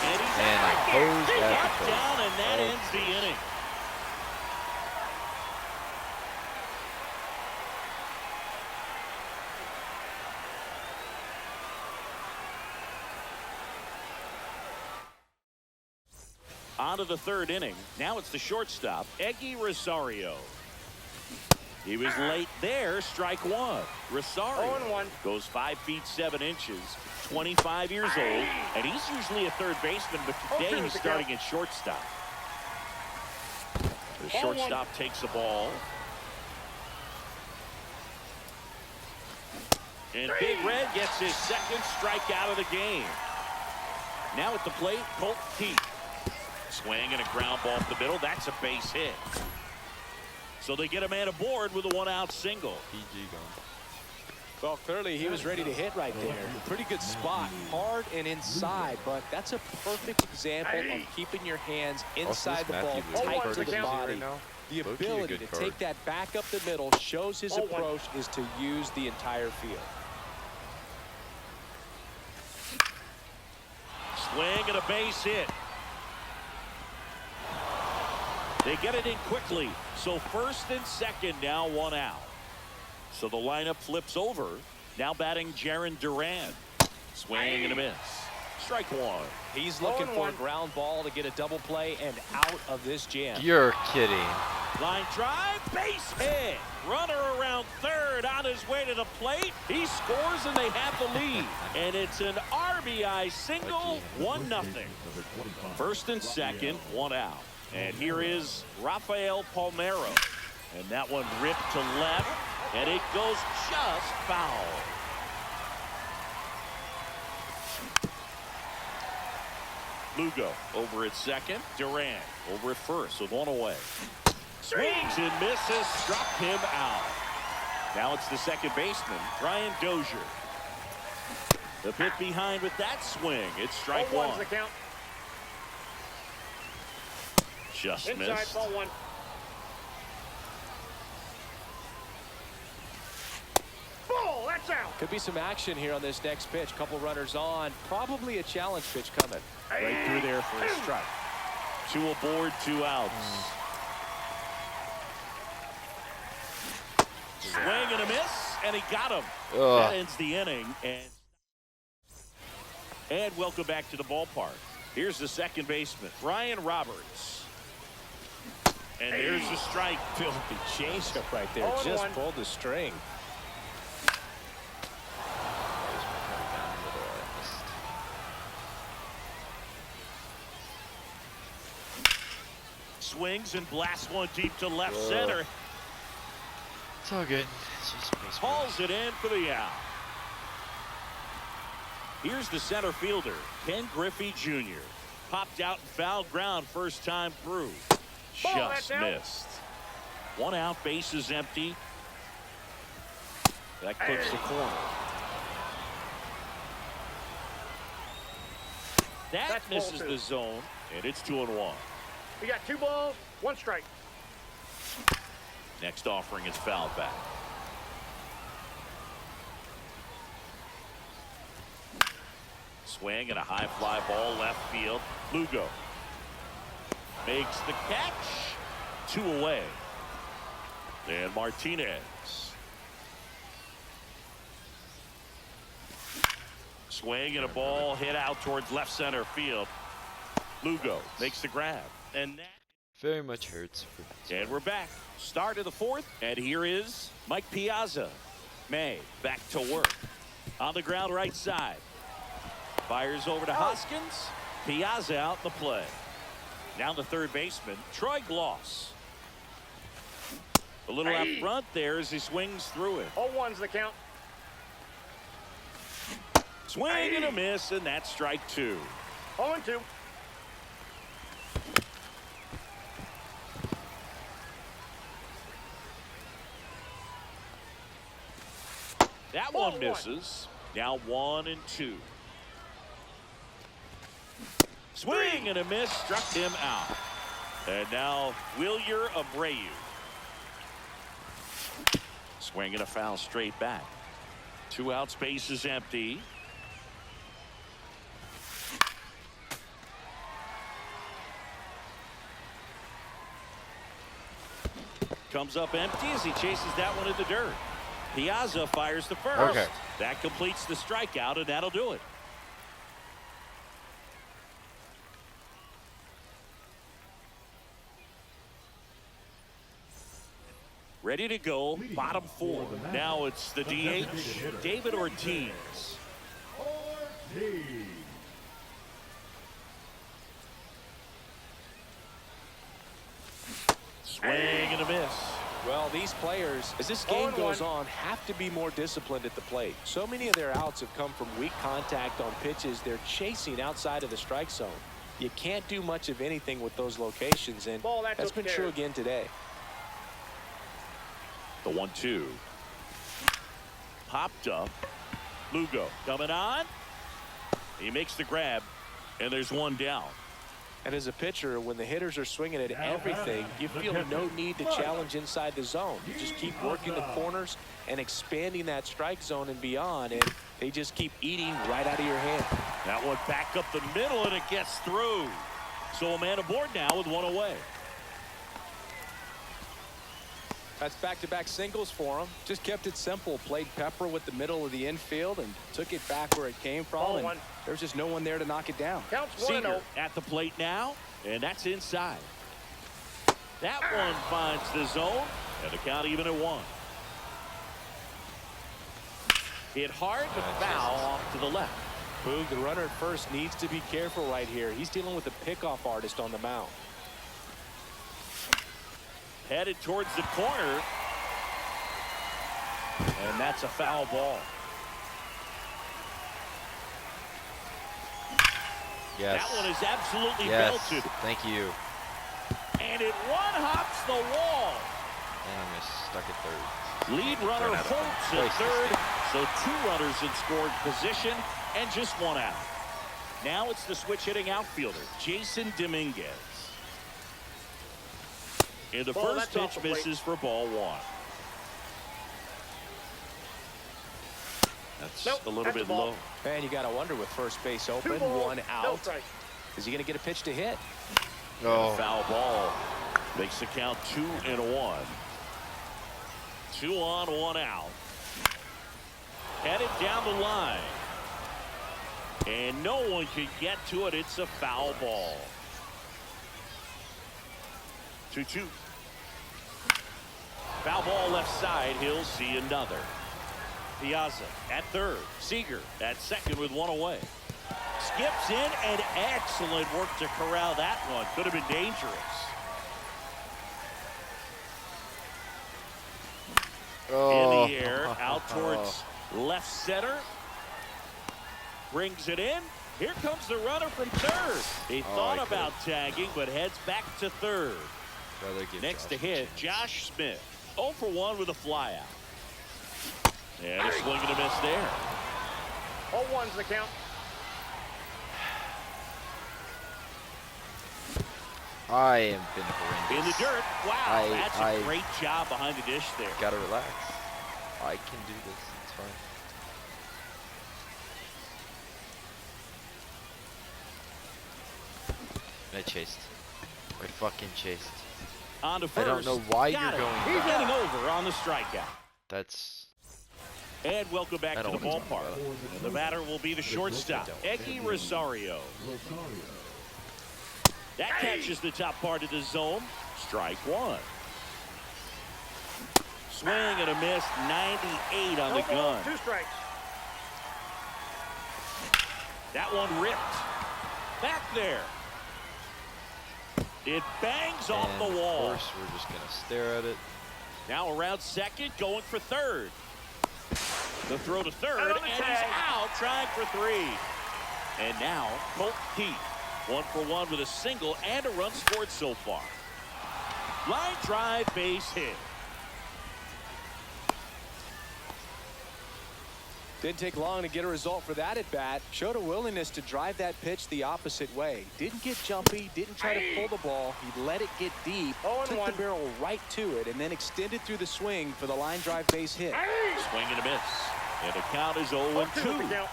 And he's And out. a hose at the Up post. down, and that Oh. ends the inning. On to the 3rd inning. Now it's the shortstop, Eggy Rosario. He was late there, strike 1. Rosario 0-1. goes 5 feet 7 inches, 25 years old, and he's usually a third baseman, but today 0-2 he's the starting count. at shortstop. The shortstop takes the ball. And Big Red gets his 2nd strikeout of the game. Now at the plate, Colt Keith. Swing and a ground ball up the middle. That's a base hit. So they get a man aboard with a 1-out single. PG gone. Well, clearly he was ready to hit right there. Pretty good spot, hard and inside, but that's a perfect example of keeping your hands inside the ball, Matthew tight Lewis to the card body. right now. The Low-key a ability good to card. take that back up the middle shows his 0-1. approach is to use the entire field. Swing and a base hit. They get it in quickly. So 1st and 2nd, now 1 out. So the lineup flips over. Now batting Jarren Duran. Swing and a miss. Strike one. He's looking for a ground ball to get a double play and out of this jam. You're kidding. Line drive, base hit. Runner around third on his way to the plate. He scores and they have the lead. And it's an RBI single, 1-0. First and second, one out. And here is Rafael Palmeiro. And that one ripped to left, and it goes just foul. Lugo over at second. Durant over at first with one away. Swings and misses, struck him out. Now it's the second baseman, Brian Dozier. The pit behind with that swing. It's strike one. The count. Just Inside, missed. ball one. Ball, that's out. Could be some action here on this next pitch. Couple runners on. Probably a challenge pitch coming. Right through there for a strike. Two aboard, 2 outs. Swing and a miss, and he got him. That ends the inning. And welcome back to the ballpark. Here's the second baseman, Ryan Roberts. And there's the strike. Filthy changeup right there. Just pulled the string. Swings and blasts one deep to left center. It's all good. It's just baseball. Hauls it in for the out. Here's the center fielder, Ken Griffey Jr. Popped out and fouled ground first time through. Just missed. 1 out, base is empty. That clips the corner. That misses the zone, and it's 2-1. We got 2 balls, 1 strike. Next offering is fouled back. Swing and a high fly ball left field. Lugo makes the catch. 2 away. And Martinez. Swing and a ball hit out towards left center field. Lugo makes the grab. And that Very much hurts. and we're back. Start of the 4th. And here is Mike Piazza. May back to work. On the ground right side. Fires over to Hoskins. Piazza out in the play. Now the third baseman, Troy Gloss. A little out front there as he swings through it. 0-1's the count. Swing and a miss, and that's strike 2. 0-2. That one misses. Now 1-2. Swing and a miss, struck him out. And now Wilyer Abreu. Swing and a foul straight back. 2 outs, base is empty. Comes up empty as he chases that one in the dirt. Piazza fires the first. Okay. That completes the strikeout, and that'll do it. Ready to go, bottom 4. Now it's the DH, David Ortiz. Swing and a miss. Well, these players, as this game goes on, have to be more disciplined at the plate. So many of their outs have come from weak contact on pitches they're chasing outside of the strike zone. You can't do much of anything with those locations, and that's been true again today. The 1-2. Popped up. Lugo coming on. He makes the grab, and there's one down. And as a pitcher, when the hitters are swinging at everything, you feel no need to challenge inside the zone. You just keep working the corners and expanding that strike zone and beyond, and they just keep eating right out of your hand. That one back up the middle, and it gets through. So a man aboard now with one away. That's back-to-back singles for him. Just kept it simple. Played pepper with the middle of the infield and took it back where it came from. Ball And one. there's just no one there to knock it down. Counts 1-0. Seager at the plate now, and that's inside. That one finds the zone, and the count even at 1. Hit hard, but foul off to the left. Boog, the runner at first needs to be careful right here. He's dealing with a pickoff artist on the mound. Headed towards the corner, and that's a foul ball. Yes. That one is absolutely Yes. belted, Thank you. and it one-hops the wall. And I'm just stuck at third. Lead runner holds at third, so 2 runners in scoring position and just 1 out. Now it's the switch hitting outfielder, Jason Dominguez. And the first that's off pitch the plate. misses for ball 1. That's Nope, a little that's bit a ball. low. And you got to wonder with first base 2 open, balls, 1 no out. strike. Is he going to get a pitch to hit? Oh. Foul ball makes the count 2-1. 2 on, 1 out. Headed down the line. And no one can get to it. It's a foul ball. 2-2. Foul ball left side. He'll see another. Piazza at third. Seager at second with 1 away. Skips in, and excellent work to corral that one. Could have been dangerous. Oh. In the air, out towards left center. Brings it in. Here comes the runner from third. He thought about tagging, but heads back to third. Rather give Next to Josh a hit, chance. Josh Smith. 0 for 1 with a flyout. And a swing and a miss there. 0-1's the count. I am been horrendous. In the dirt. Wow, that's I a great job behind the dish there. Gotta relax. I can do this. It's fine. I chased. I fucking chased. On to I first. don't know why Got you're it. going He's back. getting over on the strikeout. That's And welcome back I to the don't want to talk ballpark. about it. And the batter will be the shortstop, Eki Rosario. That catches the top part of the zone. Strike 1. Swing and a miss. 98 on the No balls, gun. 2 strikes. That one ripped. Back there. It bangs off and the wall. Of course, we're just gonna stare at it. Now around second, going for third. The throw to third, Out on the and he's tag. out, trying for 3. And now, Colt Heath, 1 for 1 with a single and a run scored so far. Line drive, base hit. Didn't take long to get a result for that at bat. Showed a willingness to drive that pitch the opposite way. Didn't get jumpy, didn't try to pull the ball. He let it get deep, took the 0-1. barrel right to it, and then extended through the swing for the line drive base hit. Swing and a miss. And the count is 0-2 the 0-2. count.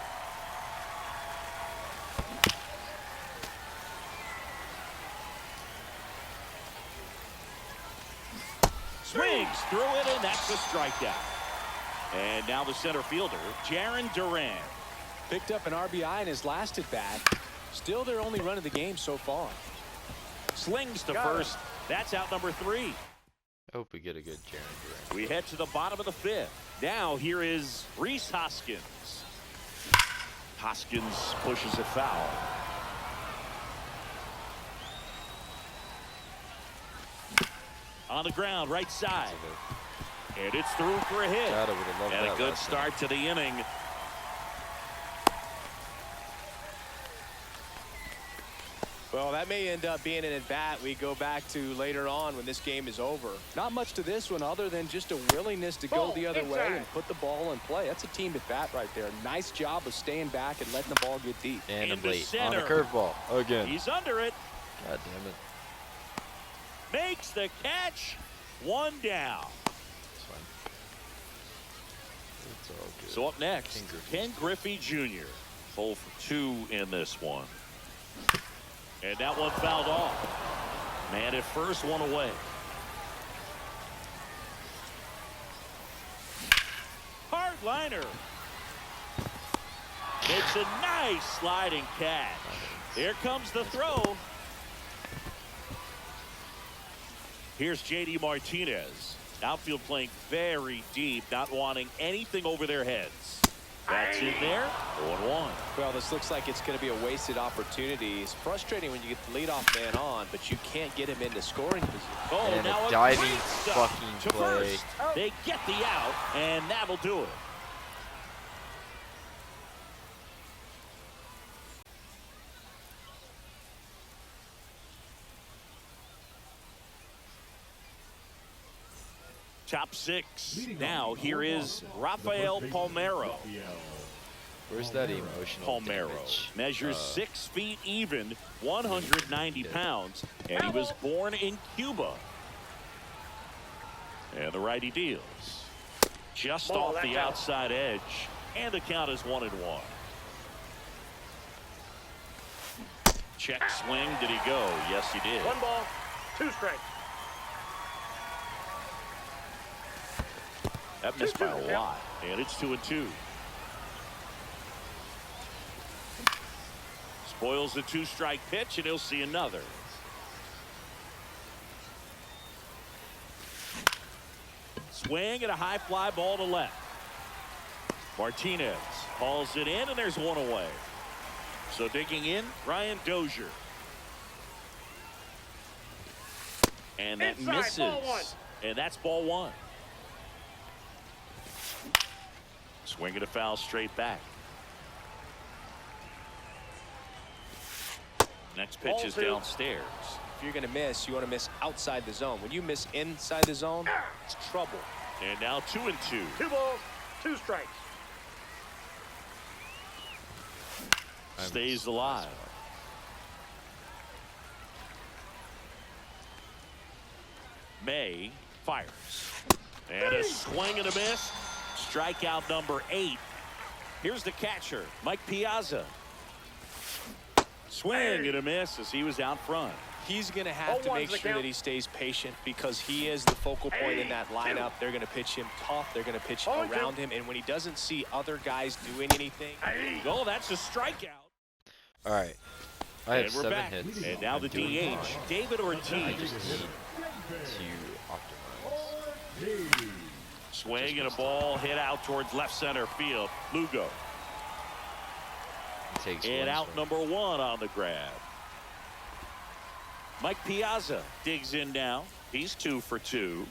Swings through it, and that's a strikeout. And now the center fielder, Jaron Duran. Picked up an RBI in his last at bat. Still their only run of the game so far. Slings to Got it. first. That's out number 3. Hope we get a good Jaron Duran. We head to the bottom of the 5th. Now here is Rhys Hoskins. Hoskins pushes it foul. On the ground, right side. And it's through for a hit. God, I would have loved And that a good last start to the inning. Well, that may end up being an at-bat we go back to later on when this game is over. Not much to this one other than just a willingness to go Ball the other way inside. and put the ball in play. That's a team at-bat right there. Nice job of staying back and letting the ball get deep. And a Into late on a center. curveball again. He's under it. God damn it. Makes the catch. 1 down. It's fine. It's all good. So up next, Ken Griffey. Ken Griffey Jr. 0 for 2 in this one. And that one fouled off. Man at first, 1 away. liner. Makes a nice sliding catch. Here comes the throw. Here's J.D. Martinez. Outfield playing very deep, not wanting anything over their heads. That's in there. 0-1. Well, this looks like it's going to be a wasted opportunity. It's frustrating when you get the leadoff man on, but you can't get him into scoring position. Oh, And now a a diving great stop fucking to play. first. They get the out, and that'll do it. Top six. Now here is Rafael Palmeiro. Where's that emotional Palmeiro damage? measures 6 feet even, 190 pounds, and he was born in Cuba. And the righty deals. Just off the outside edge, and the count is 1-1. Check swing. Did he go? Yes, he did. 1 ball, 2 strikes. That missed by a lot, and it's 2-2. Spoils the 2-strike pitch, and he'll see another. Swing and a high fly ball to left. Martinez hauls it in, and there's 1 away. So digging in, Ryan Dozier. And that Inside, misses. ball 1. And that's ball 1. Swing and a foul straight back. Next pitch Ball is 2. downstairs. If you're going to miss, you want to miss outside the zone. When you miss inside the zone, it's trouble. And now 2-2. 2 balls, 2 strikes. Stays alive. May fires. And a swing and a miss. Strikeout number 8. Here's the catcher, Mike Piazza. Swing and a miss as he was out front. He's going to have to 0-1's make the sure count. that he stays patient because he is the focal point in that lineup. They're going to pitch him tough. They're going to pitch 0-2. around him. And when he doesn't see other guys doing anything, Oh, that's a strikeout. All right. I have And we're 7 back. hits. And now the I'm doing DH, fine. David I Ortiz. just need to optimize. Swing and a ball hit out towards left center field. Lugo. It takes And one out swing. number 1 on the grab. Mike Piazza digs in now. He's 2 for 2.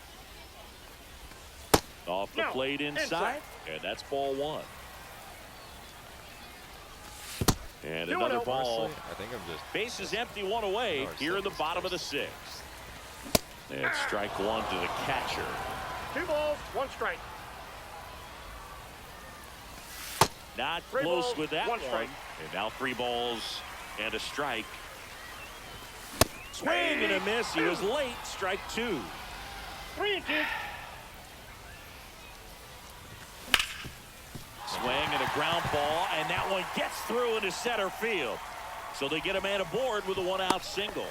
Off the plate inside. And that's ball 1. And another ball. Honestly, I think I'm just Bases empty, 1 away here in the bottom of the 6th. And strike 1 to the catcher. 2 balls, 1 strike. Not 3 close balls, with that 1 one. strike. And now 3 balls and a strike. Swing and a miss. He was late. Strike 2. 3-2. Swing and a ground ball, and that one gets through into center field. So they get a man aboard with a 1-out single.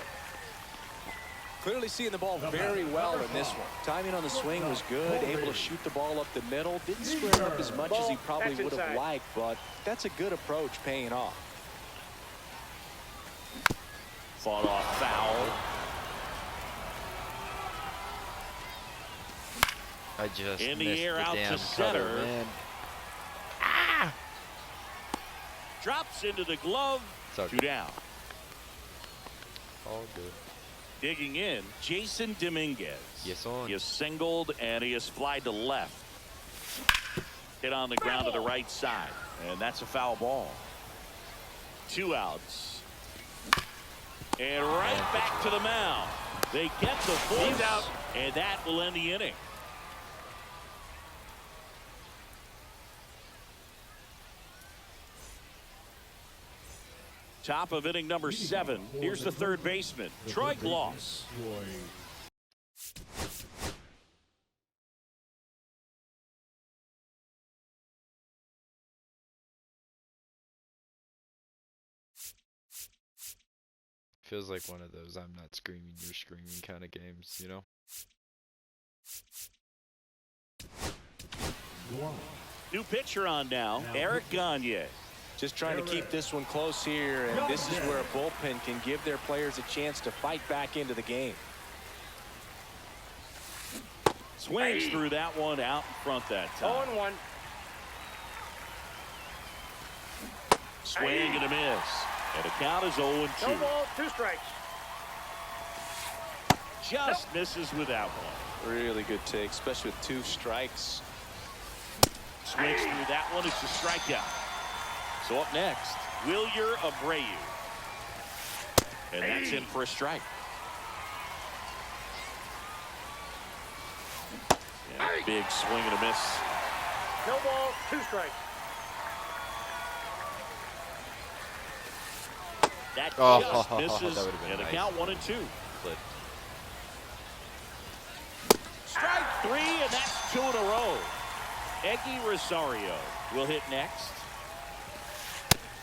clearly seeing the ball very well in this one. Timing on the swing was good, able to shoot the ball up the middle. Didn't square it up as much as he probably would have liked, but that's a good approach paying off. Fought off foul. I just In the missed air the out to damn center. cutter, man. Drops into the glove. It's all 2 good. down. All good. Digging in, Jason Dominguez. Yes, on. He is singled and he is flied to left. Hit on the ground to the right side. And that's a foul ball. 2 outs. And right back to the mound. They get the full out, and that will end the inning. Top of inning number 7. Here's the third baseman, Troy Gloss. Feels like one of those I'm not screaming, you're screaming kind of games, you know? New pitcher on now, Eric Gagne. Just trying to keep this one close here, and this is where a bullpen can give their players a chance to fight back into the game. Swings through that one out in front that time. 0-1. Swing and a miss. And the count is 0-2. No balls, 2 strikes. Just misses with that one. Really good take, especially with 2 strikes. Swings through that one. It's a strikeout. So up next, Wilyer Abreu. And that's in for a strike. And a big swing and a miss. No balls, 2 strikes. That Oh, just that misses. would've been And the nice. count 1-2. Clipped. Strike 3, and that's 2 in a row. Eggy Rosario will hit next.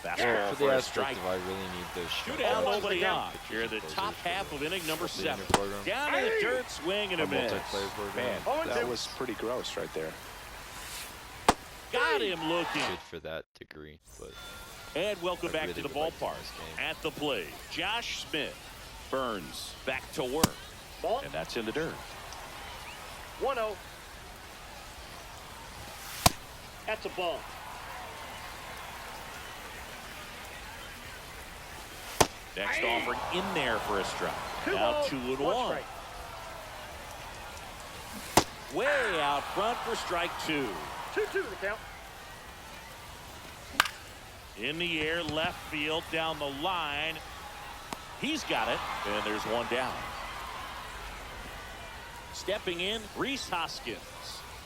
Fastball For for the a strike. aspect of I really need those Two shots. down, Oh, nobody down. on. Here in the top half of inning number 7. program. Down in the dirt, swing and a Our miss. multiplayer program. Man, 0-2. that was pretty gross right there. Got him looking. Good for that degree, but And welcome I back really to the would like to ballpark. win this game. At the plate, Josh Smith. Burns back to work. Ball. And that's in the dirt. 1-0. That's a ball. Next offering in there for a strike. 2 Now balls, 2 and 1 1. strike. Way out front for strike 2. 2-2 the count. In the air, left field, down the line. He's got it, and there's 1 down. Stepping in, Rhys Hoskins.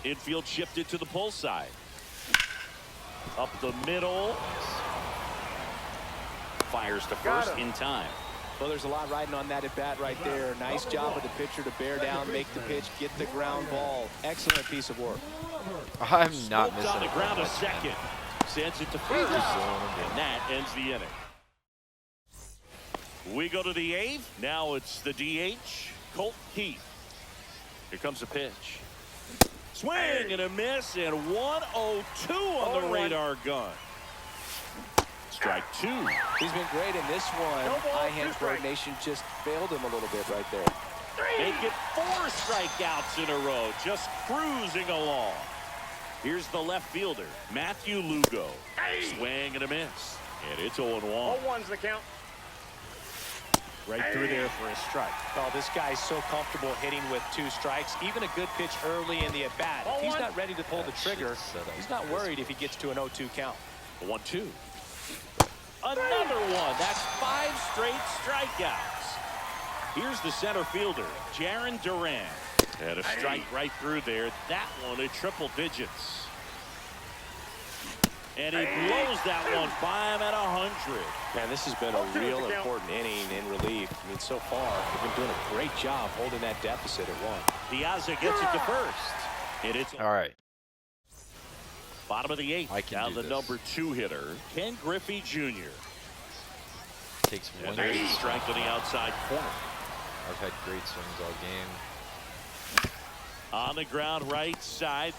Infield shifted to the pull side. Up the middle. Fires to Got first him. in time. Well, there's a lot riding on that at bat right there. Nice job of the pitcher to bear down, make the pitch, get the ground ball. Excellent piece of work. I'm not Smoked missing on the a ground a much, man. second. Sends it to first. And that ends the inning. We go to the 8th. Now it's the DH, Colt Keith. Here comes a pitch. Swing and a miss, and 1-0-2 on the 0-1. radar gun. Strike 2. He's been great in this one. No ball, Eye-hand 2 strikes. coordination just failed him a little bit right there. Make it 4 strikeouts in a row, just cruising along. Here's the left fielder, Matthew Lugo. Swing and a miss, and it's 0-1. 0-1's the count. Right through there for a strike. Oh, this guy's so comfortable hitting with 2 strikes. Even a good pitch early in the at-bat. If he's not ready to pull the trigger, he's not worried if he gets to an 0-2 count. 1-2. Another one. That's 5 straight strikeouts. Here's the center fielder, Jarren Duran. And a strike right through there. That one at triple digits. And he blows that one by him at 100. Man, this has been a 0-2 real the count. important inning in relief. I mean, so far, they've been doing a great job holding that deficit at 1. Piazza gets it to first. And it's All right. bottom of the 8th. I can Now do the this. number 2 hitter, Ken Griffey Jr. Takes And one there's a great strike on the outside corner. I've had great swings all game. On the ground right side.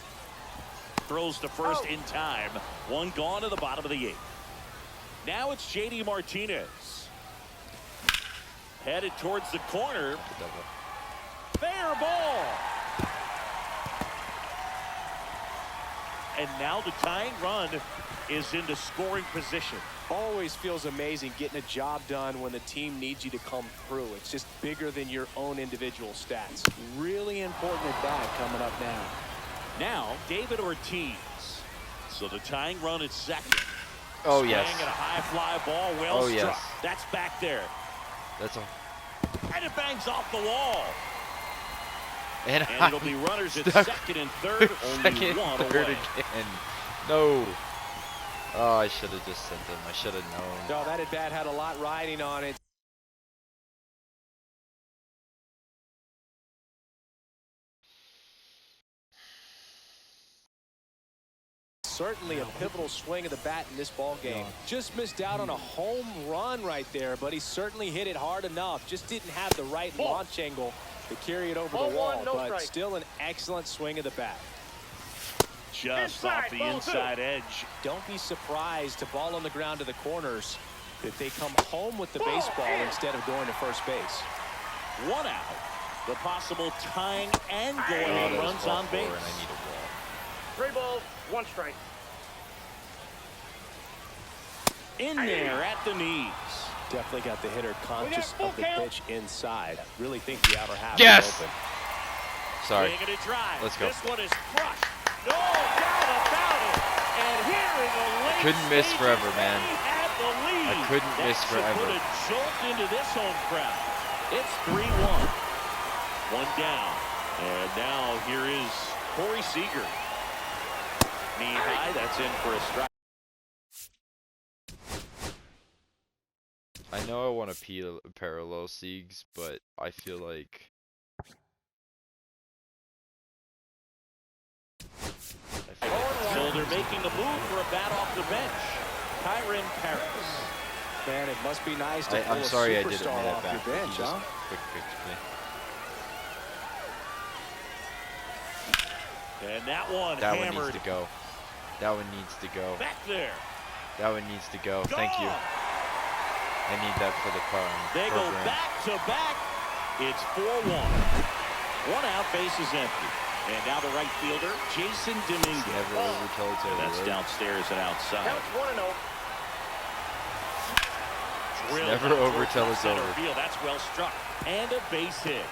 Throws to first in time. 1 gone to the bottom of the 8th. Now it's J.D. Martinez. Headed towards the corner. Fair ball. And now the tying run is into scoring position. Always feels amazing getting a job done when the team needs you to come through. It's just bigger than your own individual stats. Really important at bat coming up now. Now David Ortiz. So the tying run at second. Oh, Swing yes. and a high fly ball, well Oh, struck. yes. That's back there. That's all. And it bangs off the wall. And And it'll be runners at stuck second and third. Only second, 1 third away. again. No. Oh, I should have just sent him. I should have known. No, that at bat had a lot riding on it. Certainly a pivotal swing of the bat in this ball game. Just missed out on a home run right there, but he certainly hit it hard enough. Just didn't have the right launch angle to carry it over the 0-1, wall, no but strike. still an excellent swing of the bat. Just off the inside edge. Don't be surprised to ball on the ground to the corners if they come home with the baseball instead of going to first base. 1 out. The possible tying and Oh, going that was runs ball on four, base. and I need a wall. 3 balls, 1 strike. In there at the knees. Definitely got the hitter conscious full of the count. pitch inside. Really think the outer half Yes! is open. Sorry. Making it drive. Let's go. This one is crushed. No doubt about it. And here in the late couldn't miss stages, forever, man. they have the lead. I couldn't miss That should forever. put a jolt into this home crowd. It's 3-1. 1 down. And now here is Corey Seager. Knee high. That's in for a strike. I know I want to parallel Siegs, but I feel like So they're making a move for a bat off the bench. Kyron Paris. Man, it must be nice to pull I'm a sorry I didn't superstar make that off back. your bench, He just huh? quick picked me. And that one That one hammered needs to go. That one needs to go. back there. That one needs to go. Thank you. Gone. I need that for the They go program. back to back. It's 4-1. 1 out, base is empty. And now the right fielder, Jason Dominguez. Never over till it's over. That's right? downstairs and outside. Counts 1-0. Drilled never out over towards till the it's center over. Field. That's well struck. And a base hit.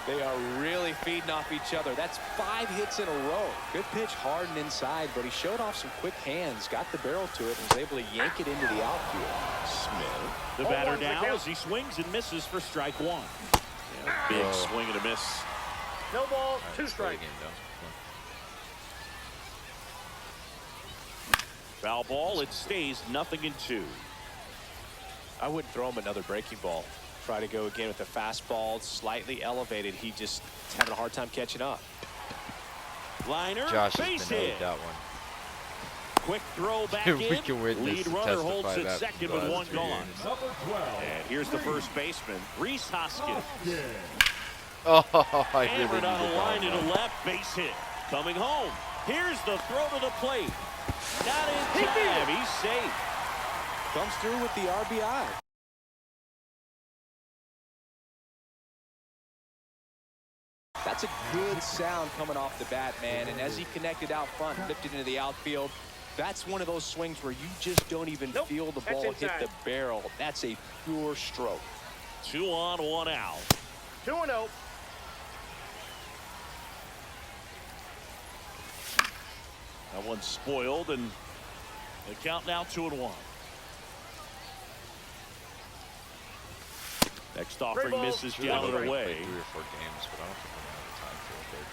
They are really feeding off each other. That's 5 hits in a row. Good pitch, hard and inside, but he showed off some quick hands, got the barrel to it, and was able to yank it into the outfield. Smith. The Oh, batter one's the down count. as he swings and misses for strike 1. Yeah, big Oh. swing and a miss. No balls, Alright, 2 let's slow the strikes. game down. Foul ball. It stays 0-2. I wouldn't throw him another breaking ball. Try to go again with the fastball, slightly elevated. He just having a hard time catching up. Liner, Josh base has been hit. owed that one. Quick throw back We in. can witness Lead and runner holds testify at that second for with the 1 last 3 gone. games. Number 12. And here's the first baseman, Reese Hoskins. Oh, I really Hammered on needed a line that to one. the left, base hit. Coming home. Here's the throw to the plate. Not in time. He's safe. Comes through with the RBI. That's a good sound coming off the bat, man. And as he connected out front, lifted into the outfield, that's one of those swings where you just don't even Nope, feel the that's ball hit inside. the barrel. That's a pure stroke. 2 on, 1 out. 2-0. That one's spoiled, and the count now 2-1. Next offering balls, misses two down and strikes. away. Played 3 or 4 games, but I don't think we're gonna have time for a 3rd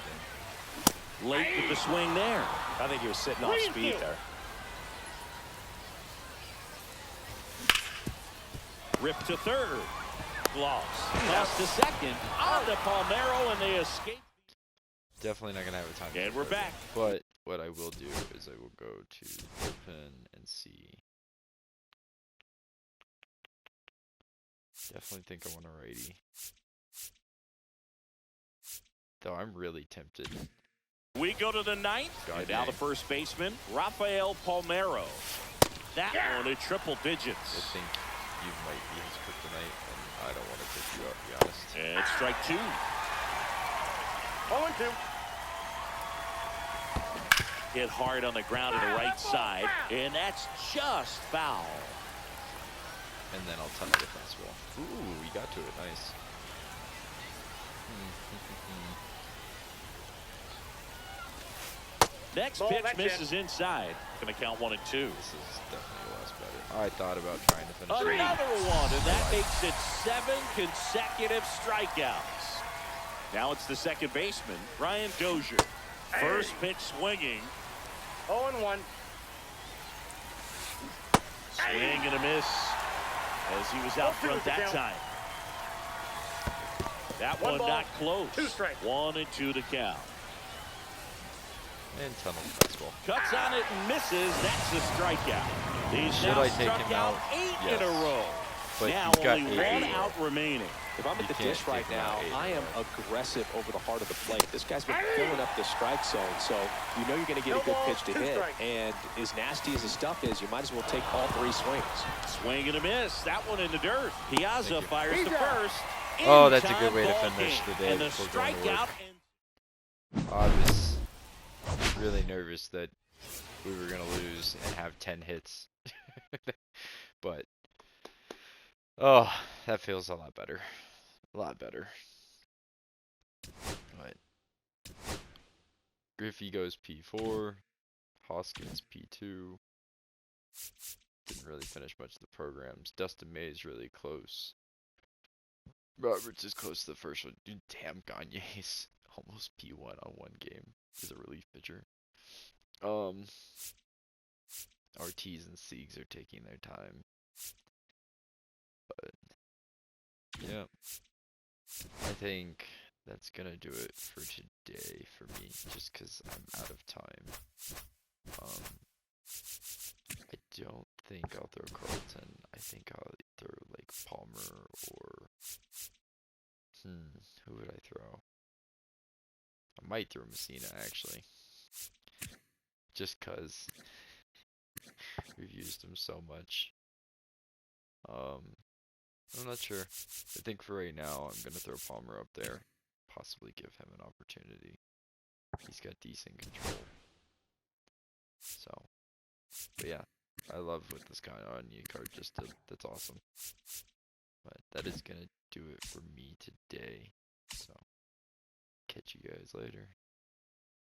game. Late with the swing there. I think he was sitting off Green speed field. there. Rip to third. Gloss. Toss to second. On to Palmeiro, and they escape. Definitely not gonna have a time. And for we're a 3rd back. game. But what I will do is I will go to bullpen and see. Definitely think I want a righty. Though I'm really tempted. We go to the 9th. God And now the dang. first baseman, Rafael Palmeiro. That one at triple I digits. think you might be his kryptonite, and I don't want to take you out, to be honest. And strike 2. 0-2. Hit hard on the ground to the right side. And that's just foul. And then I'll tunnel the fastball. Ooh, we got to it. Nice. Next Ball, pitch that's misses inside. Going to count 1 and 2. This is definitely a less better. I thought about trying to finish it. Another one, and that makes it 7 consecutive strikeouts. Now it's the second baseman, Ryan Dozier. First pitch swinging. 0-1. Swing and a miss as he was out front that time. That One one ball, not close. 2 strikes. 1 and 2 to count. And tunnel the fastball. Cuts on it and misses. That's a strikeout. He's Should now I take struck him out out? 8 in Yes. a row. But Now he's got only 8 one as out well. remaining. If I'm at You the can't dish right take him out now, 8 I am anymore. aggressive over the heart of the plate. This guy's been filling up the strike zone, so you know you're going to get No a good balls, pitch to 2 hit. strikes. And as nasty as the stuff is, you might as well take all 3 swings. Swing and a miss. That one in the dirt. Piazza Thank you. fires the first. Oh, that's a good In-time way to ball finish game. the day And the before going to strikeout. work. I was really nervous that we were going to lose and have 10 hits. But, oh, that feels a lot better. A lot better. But, Griffey goes P4. Hoskins P2. Didn't really finish much of the programs. Dustin May is really close. Roberts is close to the first one. Dude, damn, Gagne's almost P1 on 1 game. He's a relief pitcher. Ortiz and Siegs are taking their time. But, yeah. I think that's gonna do it for today for me, just because I'm out of time. I don't think I'll throw Carlton. I think I'll throw like Palmer or who would I throw? I might throw Messina actually, just cause we've used him so much. I'm not sure. I think for right now I'm gonna throw Palmer up there, possibly give him an opportunity. He's got decent control. So, but yeah, I love what this guy on you card just did. That's awesome. But that is gonna do it for me today. So, catch you guys later.